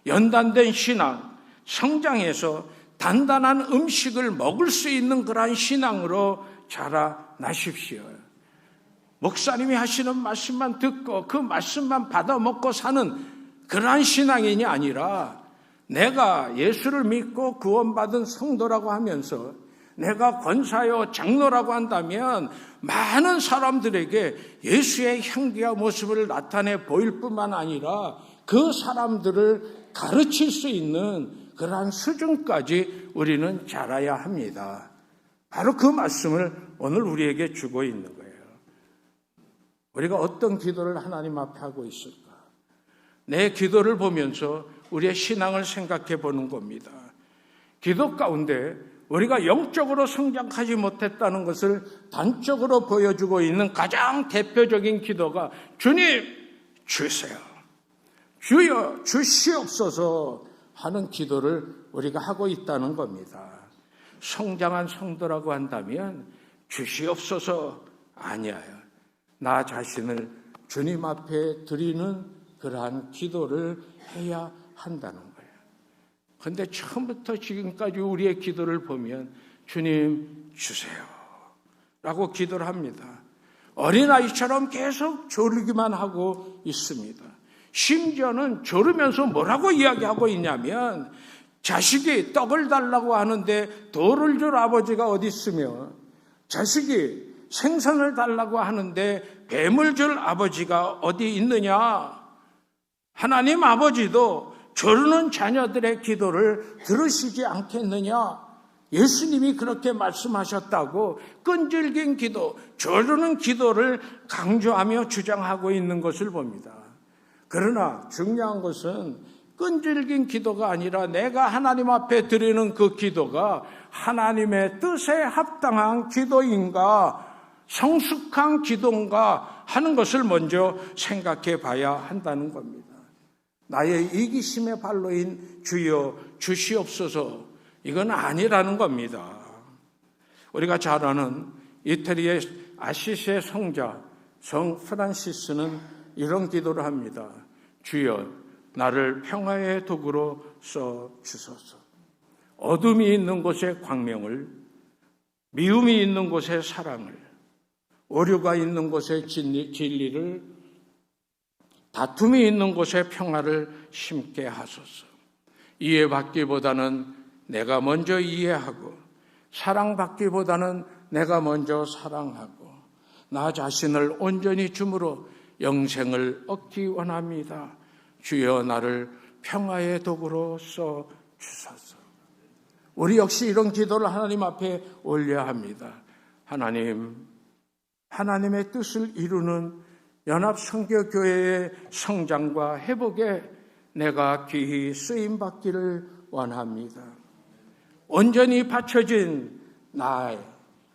연단된 신앙, 성장해서 단단한 음식을 먹을 수 있는 그러한 신앙으로 자라나십시오. 목사님이 하시는 말씀만 듣고 그 말씀만 받아 먹고 사는 그러한 신앙인이 아니라 내가 예수를 믿고 구원받은 성도라고 하면서 내가 권사요 장로라고 한다면 많은 사람들에게 예수의 향기와 모습을 나타내 보일 뿐만 아니라 그 사람들을 가르칠 수 있는 그러한 수준까지 우리는 자라야 합니다. 바로 그 말씀을 오늘 우리에게 주고 있는 거예요. 우리가 어떤 기도를 하나님 앞에 하고 있을까? 내 기도를 보면서 우리의 신앙을 생각해 보는 겁니다. 기도 가운데 우리가 영적으로 성장하지 못했다는 것을 단적으로 보여주고 있는 가장 대표적인 기도가 주님 주세요, 주여 주시옵소서 하는 기도를 우리가 하고 있다는 겁니다. 성장한 성도라고 한다면 주시옵소서 아니에요. 나 자신을 주님 앞에 드리는 그러한 기도를 해야 한다는 거예요. 그런데 처음부터 지금까지 우리의 기도를 보면 주님 주세요 라고 기도를 합니다. 어린아이처럼 계속 조르기만 하고 있습니다. 심지어는 조르면서 뭐라고 이야기하고 있냐면 자식이 떡을 달라고 하는데 돌을 줄 아버지가 어디 있으며 자식이 생선을 달라고 하는데 뱀을 줄 아버지가 어디 있느냐. 하나님 아버지도 조르는 자녀들의 기도를 들으시지 않겠느냐. 예수님이 그렇게 말씀하셨다고 끈질긴 기도, 조르는 기도를 강조하며 주장하고 있는 것을 봅니다. 그러나 중요한 것은 끈질긴 기도가 아니라 내가 하나님 앞에 드리는 그 기도가 하나님의 뜻에 합당한 기도인가, 성숙한 기도인가 하는 것을 먼저 생각해 봐야 한다는 겁니다. 나의 이기심의 발로인 주여 주시옵소서, 이건 아니라는 겁니다. 우리가 잘 아는 이태리의 아시시의 성자 성 프란시스는 이런 기도를 합니다. 주여 나를 평화의 도구로 써 주소서. 어둠이 있는 곳에 광명을, 미움이 있는 곳에 사랑을, 오류가 있는 곳에 진리를, 다툼이 있는 곳에 평화를 심게 하소서. 이해받기보다는 내가 먼저 이해하고, 사랑받기보다는 내가 먼저 사랑하고, 나 자신을 온전히 줌으로 영생을 얻기 원합니다. 주여 나를 평화의 도구로 써 주소서. 우리 역시 이런 기도를 하나님 앞에 올려야 합니다. 하나님, 하나님의 뜻을 이루는 연합성교교회의 성장과 회복에 내가 귀히 쓰임받기를 원합니다. 온전히 바쳐진 나의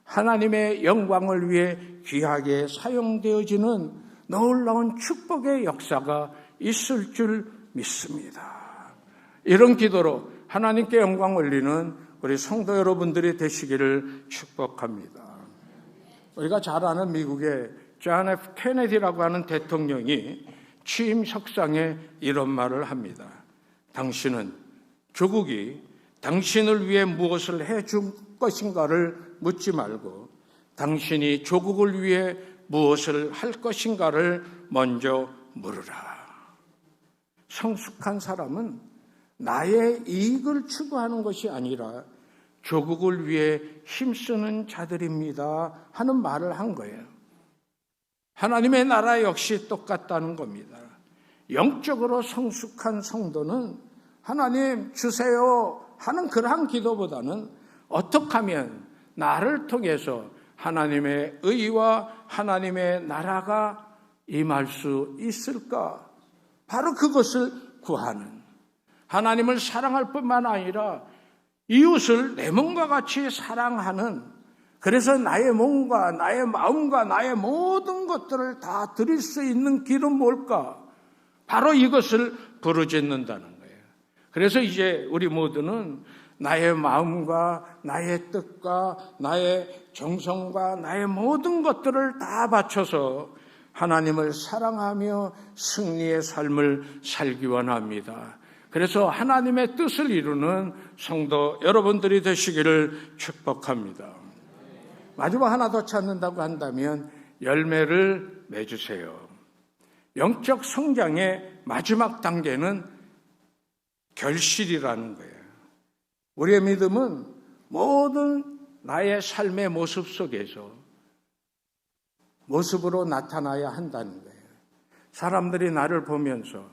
하나님의 영광을 위해 귀하게 사용되어지는 놀라운 축복의 역사가 있을 줄 믿습니다. 이런 기도로 하나님께 영광 올리는 우리 성도 여러분들이 되시기를 축복합니다. 우리가 잘 아는 미국의 존 F. 케네디라고 하는 대통령이 취임 석상에 이런 말을 합니다. 당신은 조국이 당신을 위해 무엇을 해줄 것인가를 묻지 말고 당신이 조국을 위해 무엇을 할 것인가를 먼저 물으라. 성숙한 사람은 나의 이익을 추구하는 것이 아니라 조국을 위해 힘쓰는 자들입니다 하는 말을 한 거예요. 하나님의 나라 역시 똑같다는 겁니다. 영적으로 성숙한 성도는 하나님 주세요 하는 그러한 기도보다는 어떻게 하면 나를 통해서 하나님의 의와 하나님의 나라가 임할 수 있을까? 바로 그것을 구하는, 하나님을 사랑할 뿐만 아니라 이웃을 내 몸과 같이 사랑하는, 그래서 나의 몸과 나의 마음과 나의 모든 것들을 다 드릴 수 있는 길은 뭘까? 바로 이것을 부르짖는다는 거예요. 그래서 이제 우리 모두는 나의 마음과 나의 뜻과 나의 정성과 나의 모든 것들을 다 바쳐서 하나님을 사랑하며 승리의 삶을 살기 원합니다. 그래서 하나님의 뜻을 이루는 성도 여러분들이 되시기를 축복합니다. 마지막 하나 더 찾는다고 한다면 열매를 맺으세요. 영적 성장의 마지막 단계는 결실이라는 거예요. 우리의 믿음은 모든 나의 삶의 모습 속에서 모습으로 나타나야 한다는 거예요. 사람들이 나를 보면서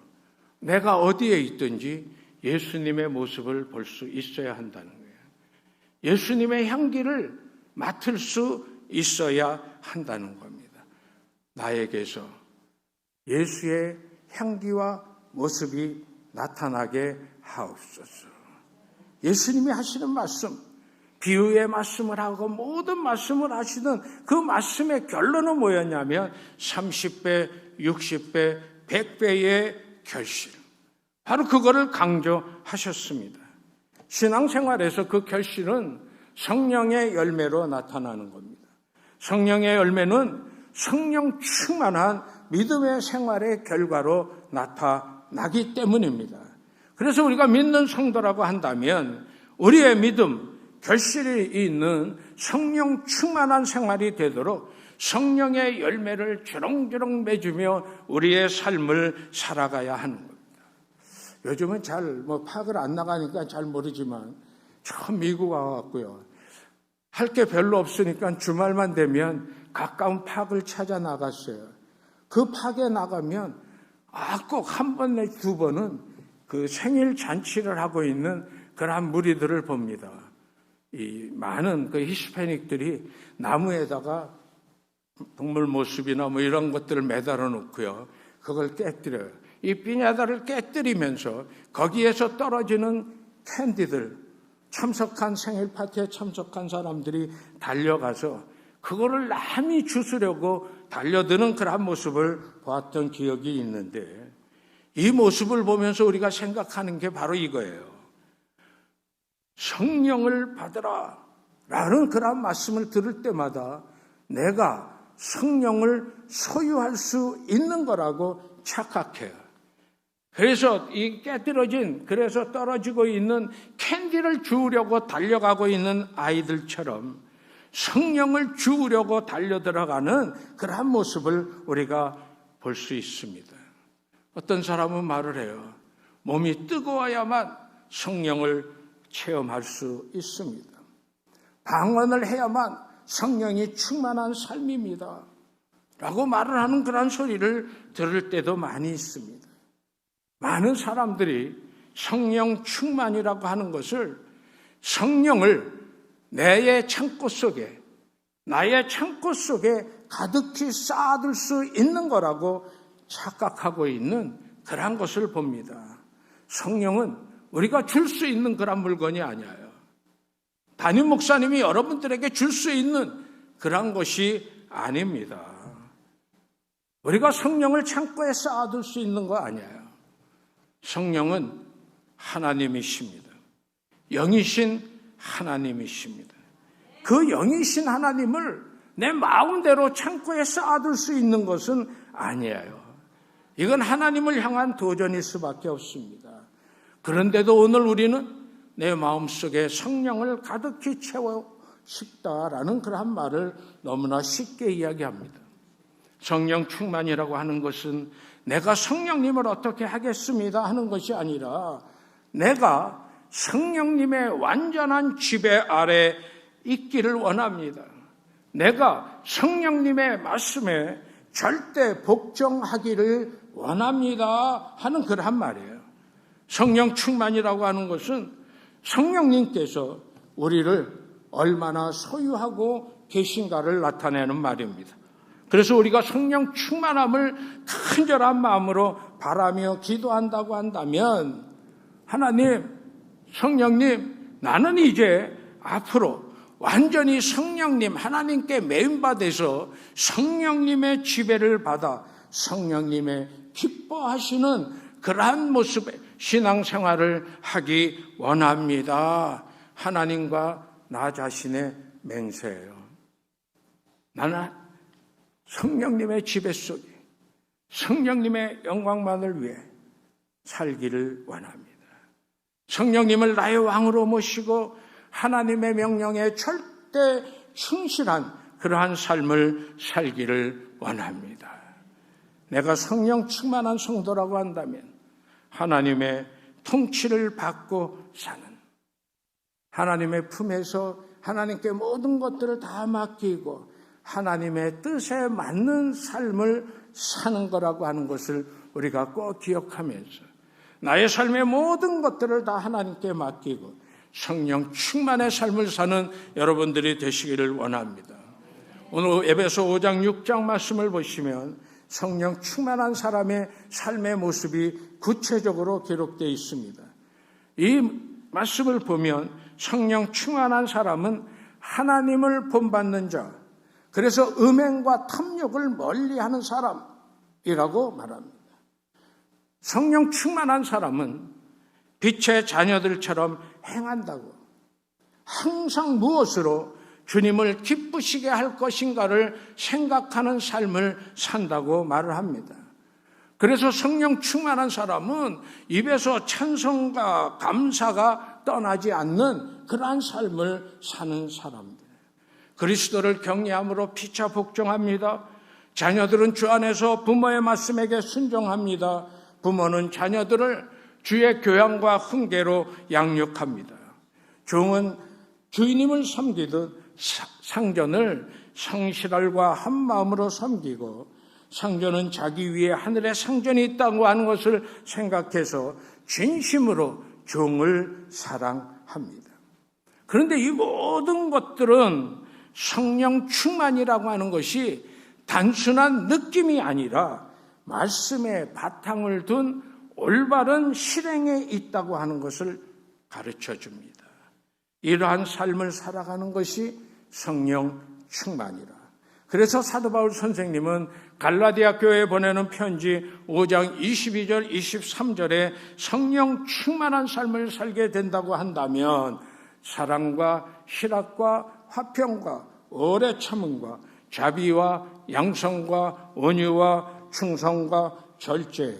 내가 어디에 있든지 예수님의 모습을 볼 수 있어야 한다는 거예요. 예수님의 향기를 맡을 수 있어야 한다는 겁니다. 나에게서 예수의 향기와 모습이 나타나게 하옵소서. 예수님이 하시는 말씀, 비유의 말씀을 하고 모든 말씀을 하시는 그 말씀의 결론은 뭐였냐면 30배, 60배, 100배의 결실. 바로 그거를 강조하셨습니다. 신앙생활에서 그 결실은 성령의 열매로 나타나는 겁니다. 성령의 열매는 성령 충만한 믿음의 생활의 결과로 나타나기 때문입니다. 그래서 우리가 믿는 성도라고 한다면 우리의 믿음, 결실이 있는 성령 충만한 생활이 되도록 성령의 열매를 주렁주렁 맺으며 우리의 삶을 살아가야 하는 겁니다. 요즘은 잘 파악을 안 나가니까 잘 모르지만 처음 미국 와갖고요. 할 게 별로 없으니까 주말만 되면 가까운 팍을 찾아 나갔어요. 그 팍에 나가면 꼭 한 번 내지 두 번은 그 생일 잔치를 하고 있는 그러한 무리들을 봅니다. 이 많은 그 히스패닉들이 나무에다가 동물 모습이나 이런 것들을 매달아 놓고요. 그걸 깨뜨려요. 이 피냐다를 깨뜨리면서 거기에서 떨어지는 캔디들, 참석한 생일 파티에 참석한 사람들이 달려가서 그거를 남이 주스려고 달려드는 그런 모습을 보았던 기억이 있는데, 이 모습을 보면서 우리가 생각하는 게 바로 이거예요. 성령을 받으라 라는 그런 말씀을 들을 때마다 내가 성령을 소유할 수 있는 거라고 착각해요. 그래서 이 깨뜨려진, 그래서 떨어지고 있는 캔디를 주우려고 달려가고 있는 아이들처럼 성령을 주우려고 달려들어가는 그러한 모습을 우리가 볼 수 있습니다. 어떤 사람은 말을 해요. 몸이 뜨거워야만 성령을 체험할 수 있습니다. 방언을 해야만 성령이 충만한 삶입니다. 라고 말을 하는 그런 소리를 들을 때도 많이 있습니다. 많은 사람들이 성령 충만이라고 하는 것을 성령을 나의 창고 속에 가득히 쌓아둘 수 있는 거라고 착각하고 있는 그런 것을 봅니다. 성령은 우리가 줄 수 있는 그런 물건이 아니에요. 담임 목사님이 여러분들에게 줄 수 있는 그런 것이 아닙니다. 우리가 성령을 창고에 쌓아둘 수 있는 거 아니에요. 성령은 하나님이십니다. 영이신 하나님이십니다. 그 영이신 하나님을 내 마음대로 창고에 쌓아둘 수 있는 것은 아니에요. 이건 하나님을 향한 도전일 수밖에 없습니다. 그런데도 오늘 우리는 내 마음속에 성령을 가득히 채워 싶다라는 그런 말을 너무나 쉽게 이야기합니다. 성령 충만이라고 하는 것은 내가 성령님을 어떻게 하겠습니다 하는 것이 아니라 내가 성령님의 완전한 지배 아래 있기를 원합니다. 내가 성령님의 말씀에 절대 복종하기를 원합니다 하는 그런 말이에요. 성령 충만이라고 하는 것은 성령님께서 우리를 얼마나 소유하고 계신가를 나타내는 말입니다. 그래서 우리가 성령 충만함을 간절한 마음으로 바라며 기도한다고 한다면 하나님, 성령님, 나는 이제 앞으로 완전히 성령님, 하나님께 메인받아서 성령님의 지배를 받아 성령님의 기뻐하시는 그러한 모습의 신앙생활을 하기 원합니다. 하나님과 나 자신의 맹세예요. 나는 성령님의 지배 속에 성령님의 영광만을 위해 살기를 원합니다. 성령님을 나의 왕으로 모시고 하나님의 명령에 절대 충실한 그러한 삶을 살기를 원합니다. 내가 성령 충만한 성도라고 한다면 하나님의 통치를 받고 사는, 하나님의 품에서 하나님께 모든 것들을 다 맡기고 하나님의 뜻에 맞는 삶을 사는 거라고 하는 것을 우리가 꼭 기억하면서 나의 삶의 모든 것들을 다 하나님께 맡기고 성령 충만의 삶을 사는 여러분들이 되시기를 원합니다. 오늘 에베소 5장 6장 말씀을 보시면 성령 충만한 사람의 삶의 모습이 구체적으로 기록되어 있습니다. 이 말씀을 보면 성령 충만한 사람은 하나님을 본받는 자, 그래서 음행과 탐욕을 멀리하는 사람이라고 말합니다. 성령 충만한 사람은 빛의 자녀들처럼 행한다고, 항상 무엇으로 주님을 기쁘시게 할 것인가를 생각하는 삶을 산다고 말을 합니다. 그래서 성령 충만한 사람은 입에서 찬송과 감사가 떠나지 않는 그러한 삶을 사는 사람들. 그리스도를 경외함으로 피차 복종합니다. 자녀들은 주 안에서 부모의 말씀에게 순종합니다. 부모는 자녀들을 주의 교양과 훈계로 양육합니다. 종은 주인님을 섬기듯 상전을 성실함과 한 마음으로 섬기고, 상전은 자기 위에 하늘에 상전이 있다고 하는 것을 생각해서 진심으로 종을 사랑합니다. 그런데 이 모든 것들은 성령 충만이라고 하는 것이 단순한 느낌이 아니라 말씀에 바탕을 둔 올바른 실행에 있다고 하는 것을 가르쳐 줍니다. 이러한 삶을 살아가는 것이 성령 충만이라. 그래서 사도 바울 선생님은 갈라디아 교회에 보내는 편지 5장 22절 23절에 성령 충만한 삶을 살게 된다고 한다면 사랑과 희락과 화평과 오래 참음과 자비와 양성과 온유와 충성과 절제,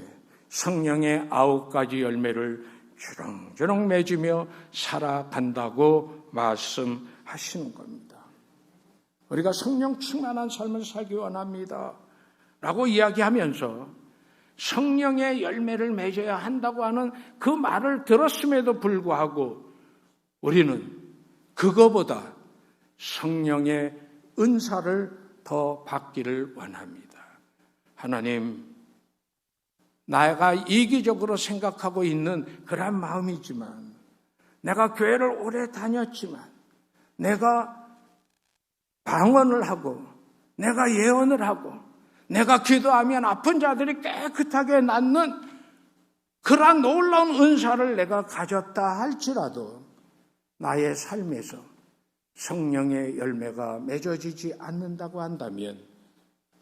성령의 9가지 열매를 주렁주렁 맺으며 살아간다고 말씀하시는 겁니다. 우리가 성령 충만한 삶을 살기 원합니다 라고 이야기하면서 성령의 열매를 맺어야 한다고 하는 그 말을 들었음에도 불구하고 우리는 그거보다 성령의 은사를 더 받기를 원합니다. 하나님, 내가 이기적으로 생각하고 있는 그런 마음이지만, 내가 교회를 오래 다녔지만, 내가 방언을 하고, 내가 예언을 하고, 내가 기도하면 아픈 자들이 깨끗하게 낫는 그러한 놀라운 은사를 내가 가졌다 할지라도 나의 삶에서 성령의 열매가 맺어지지 않는다고 한다면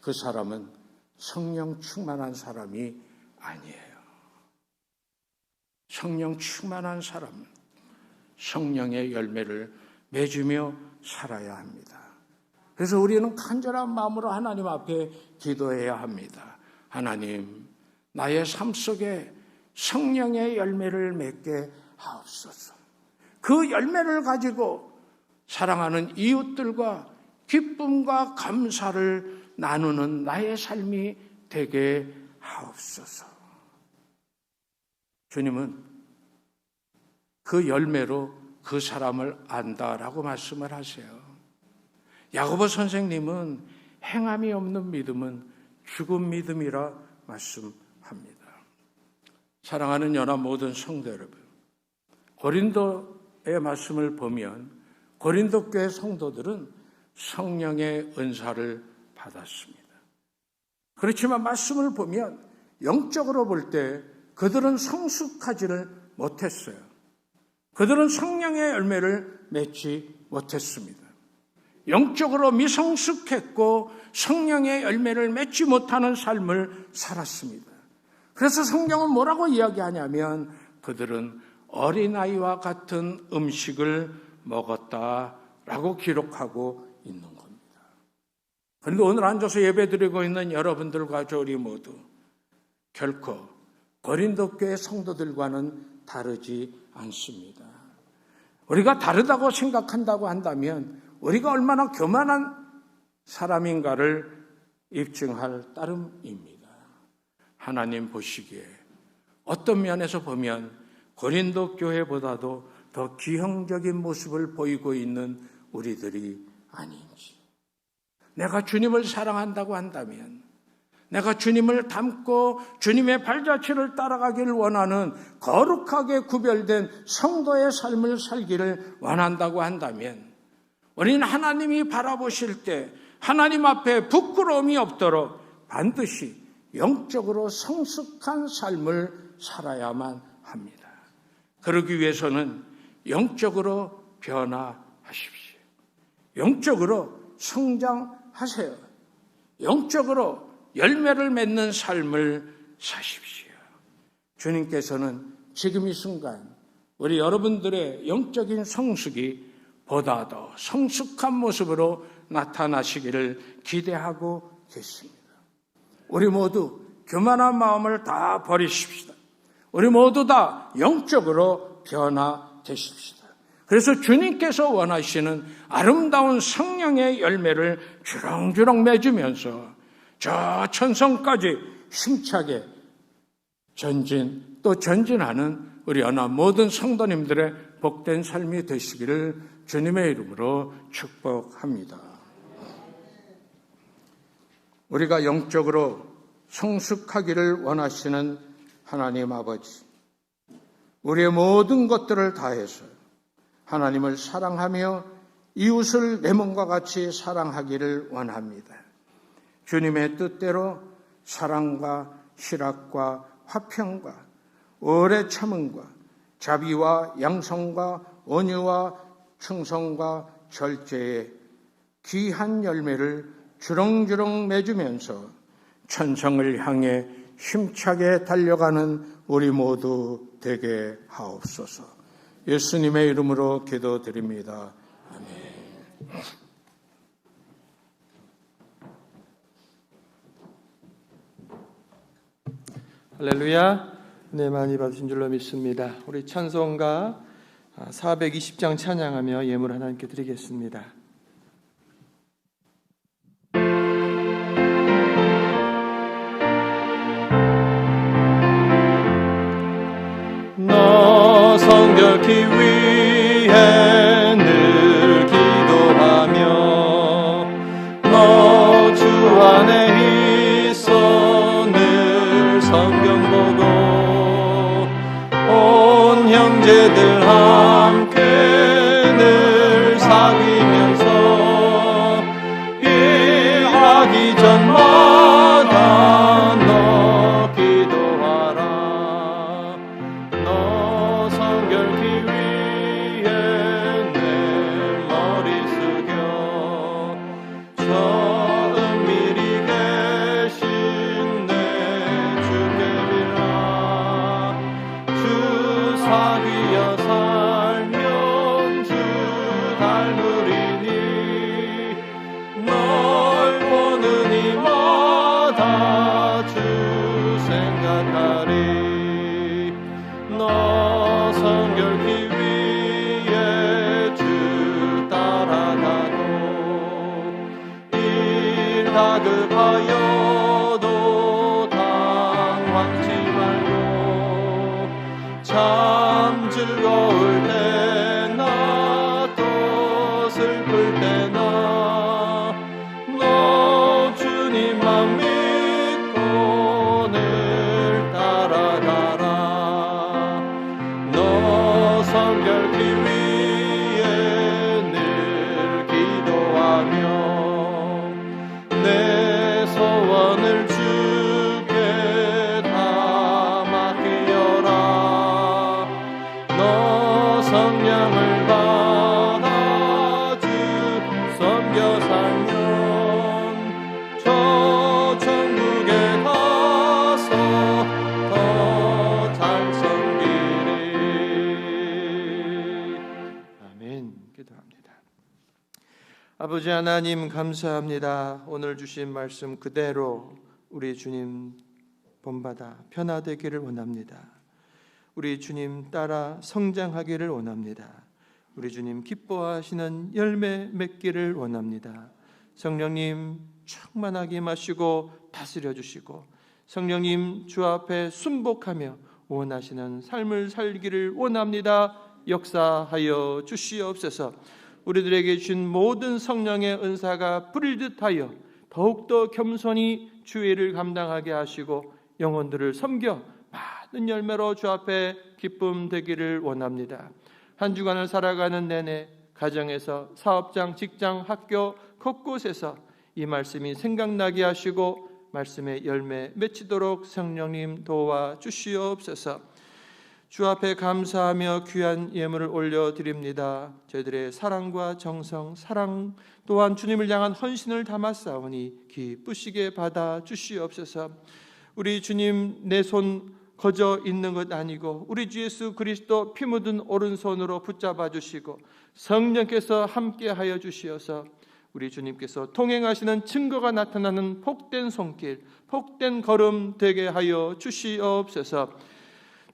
그 사람은 성령 충만한 사람이 아니에요. 성령 충만한 사람은 성령의 열매를 맺으며 살아야 합니다. 그래서 우리는 간절한 마음으로 하나님 앞에 기도해야 합니다. 하나님, 나의 삶 속에 성령의 열매를 맺게 하옵소서. 그 열매를 가지고 사랑하는 이웃들과 기쁨과 감사를 나누는 나의 삶이 되게 하옵소서. 주님은 그 열매로 그 사람을 안다라고 말씀을 하세요. 야고보 선생님은 행함이 없는 믿음은 죽은 믿음이라 말씀합니다. 사랑하는 연합 모든 성도 여러분, 고린도의 말씀을 보면 고린도 교회 성도들은 성령의 은사를 받았습니다. 그렇지만 말씀을 보면 영적으로 볼 때 그들은 성숙하지를 못했어요. 그들은 성령의 열매를 맺지 못했습니다. 영적으로 미성숙했고 성령의 열매를 맺지 못하는 삶을 살았습니다. 그래서 성경은 뭐라고 이야기하냐면 그들은 어린아이와 같은 음식을 먹었다라고 기록하고 있는 겁니다. 그런데 오늘 앉아서 예배드리고 있는 여러분들과 우리 모두 결코 고린도 교회 성도들과는 다르지 않습니다. 우리가 다르다고 생각한다고 한다면 우리가 얼마나 교만한 사람인가를 입증할 따름입니다. 하나님 보시기에 어떤 면에서 보면 고린도 교회보다도 더 기형적인 모습을 보이고 있는 우리들이 아닌지. 내가 주님을 사랑한다고 한다면, 내가 주님을 닮고 주님의 발자취를 따라가기를 원하는 거룩하게 구별된 성도의 삶을 살기를 원한다고 한다면 우리는 하나님이 바라보실 때 하나님 앞에 부끄러움이 없도록 반드시 영적으로 성숙한 삶을 살아야만 합니다. 그러기 위해서는 영적으로 변화하십시오. 영적으로 성장하세요. 영적으로 열매를 맺는 삶을 사십시오. 주님께서는 지금 이 순간 우리 여러분들의 영적인 성숙이 보다 더 성숙한 모습으로 나타나시기를 기대하고 계십니다. 우리 모두 교만한 마음을 다 버리십시다. 우리 모두 다 영적으로 변화되십시다. 그래서 주님께서 원하시는 아름다운 성령의 열매를 주렁주렁 맺으면서 저 천성까지 힘차게 전진하는 우리 연합 모든 성도님들의 복된 삶이 되시기를 주님의 이름으로 축복합니다. 우리가 영적으로 성숙하기를 원하시는 하나님 아버지, 우리의 모든 것들을 다해서 하나님을 사랑하며 이웃을 내 몸과 같이 사랑하기를 원합니다. 주님의 뜻대로 사랑과 실학과 화평과 오래 참음과 자비와 양성과 온유와 충성과 절제의 귀한 열매를 주렁주렁 맺으면서 천성을 향해 힘차게 달려가는 우리 모두 되게 하옵소서. 예수님의 이름으로 기도드립니다. 아멘. 할렐루야. 은혜 많이 받으신 줄로 믿습니다. 우리 찬송가 420장 찬양하며 예물 하나님께 드리겠습니다. 너 성결케 위해 늘 기도하며 너 주 안에 있어 늘 성경 보고 온 형제들 함께 늘 사귀면서 일하기 전마다 너 기도하라. 너 성결케 위해 내 머리 숙여 저 은밀히 계신 내 주께 빌라. 주 사귀어 살면 주 닮으리니 널 보는 이마다 주 생각하리. 너 성결케 위해 주 따라가고 일 다급하여도 당황치 말고 참 즐거울 때나 또 슬플 때나 너 주님만 믿고 늘 따라가라. 너 성결케 위해 늘 기도하며 내 소원을 주께 다 맡기어라. 너 성령을 받아 주 섬겨 살면 저 천국에 가서 더 잘 섬기리. 아멘. 기도합니다. 아버지 하나님 감사합니다. 오늘 주신 말씀 그대로 우리 주님 본받아 변화되기를 원합니다. 우리 주님 따라 성장하기를 원합니다. 우리 주님 기뻐하시는 열매 맺기를 원합니다. 성령님 충만하게 마시고 다스려 주시고 성령님 주 앞에 순복하며 원하시는 삶을 살기를 원합니다. 역사하여 주시옵소서. 우리들에게 주신 모든 성령의 은사가 뿌리듯 하여 더욱더 겸손히 주의 일을 감당하게 하시고 영혼들을 섬겨 많은 열매로 주 앞에 기쁨 되기를 원합니다. 한 주간을 살아가는 내내 가정에서 사업장, 직장, 학교 곳곳에서 이 말씀이 생각나게 하시고 말씀의 열매 맺히도록 성령님 도와주시옵소서. 주 앞에 감사하며 귀한 예물을 올려드립니다. 저희들의 사랑과 정성, 사랑 또한 주님을 향한 헌신을 담았사오니 기쁘시게 받아주시옵소서. 우리 주님, 내 손 거저 있는 것 아니고 우리 주 예수 그리스도 피 묻은 오른손으로 붙잡아 주시고 성령께서 함께하여 주시어서 우리 주님께서 통행하시는 증거가 나타나는 복된 손길, 복된 걸음 되게 하여 주시옵소서.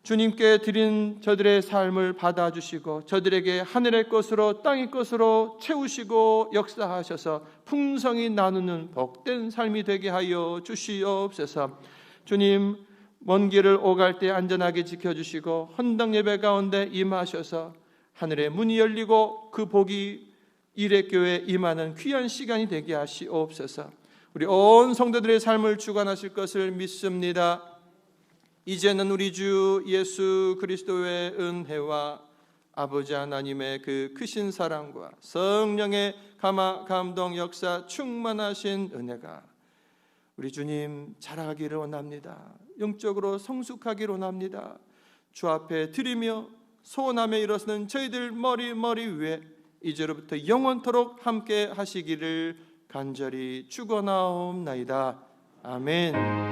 주님께 드린 저들의 삶을 받아주시고 저들에게 하늘의 것으로 땅의 것으로 채우시고 역사하셔서 풍성히 나누는 복된 삶이 되게 하여 주시옵소서. 주님, 먼 길을 오갈 때 안전하게 지켜주시고 헌당 예배 가운데 임하셔서 하늘의 문이 열리고 그 복이 일회교회에 임하는 귀한 시간이 되게 하시옵소서. 우리 온 성도들의 삶을 주관하실 것을 믿습니다. 이제는 우리 주 예수 그리스도의 은혜와 아버지 하나님의 그 크신 사랑과 성령의 감화 감동 역사 충만하신 은혜가 우리 주님 자라기를 원합니다. 영적으로 성숙하기를 원합니다. 주 앞에 드리며 소원하며 일어서는 저희들 머리 위에 이제로부터 영원토록 함께 하시기를 간절히 축원하옵나이다. 아멘.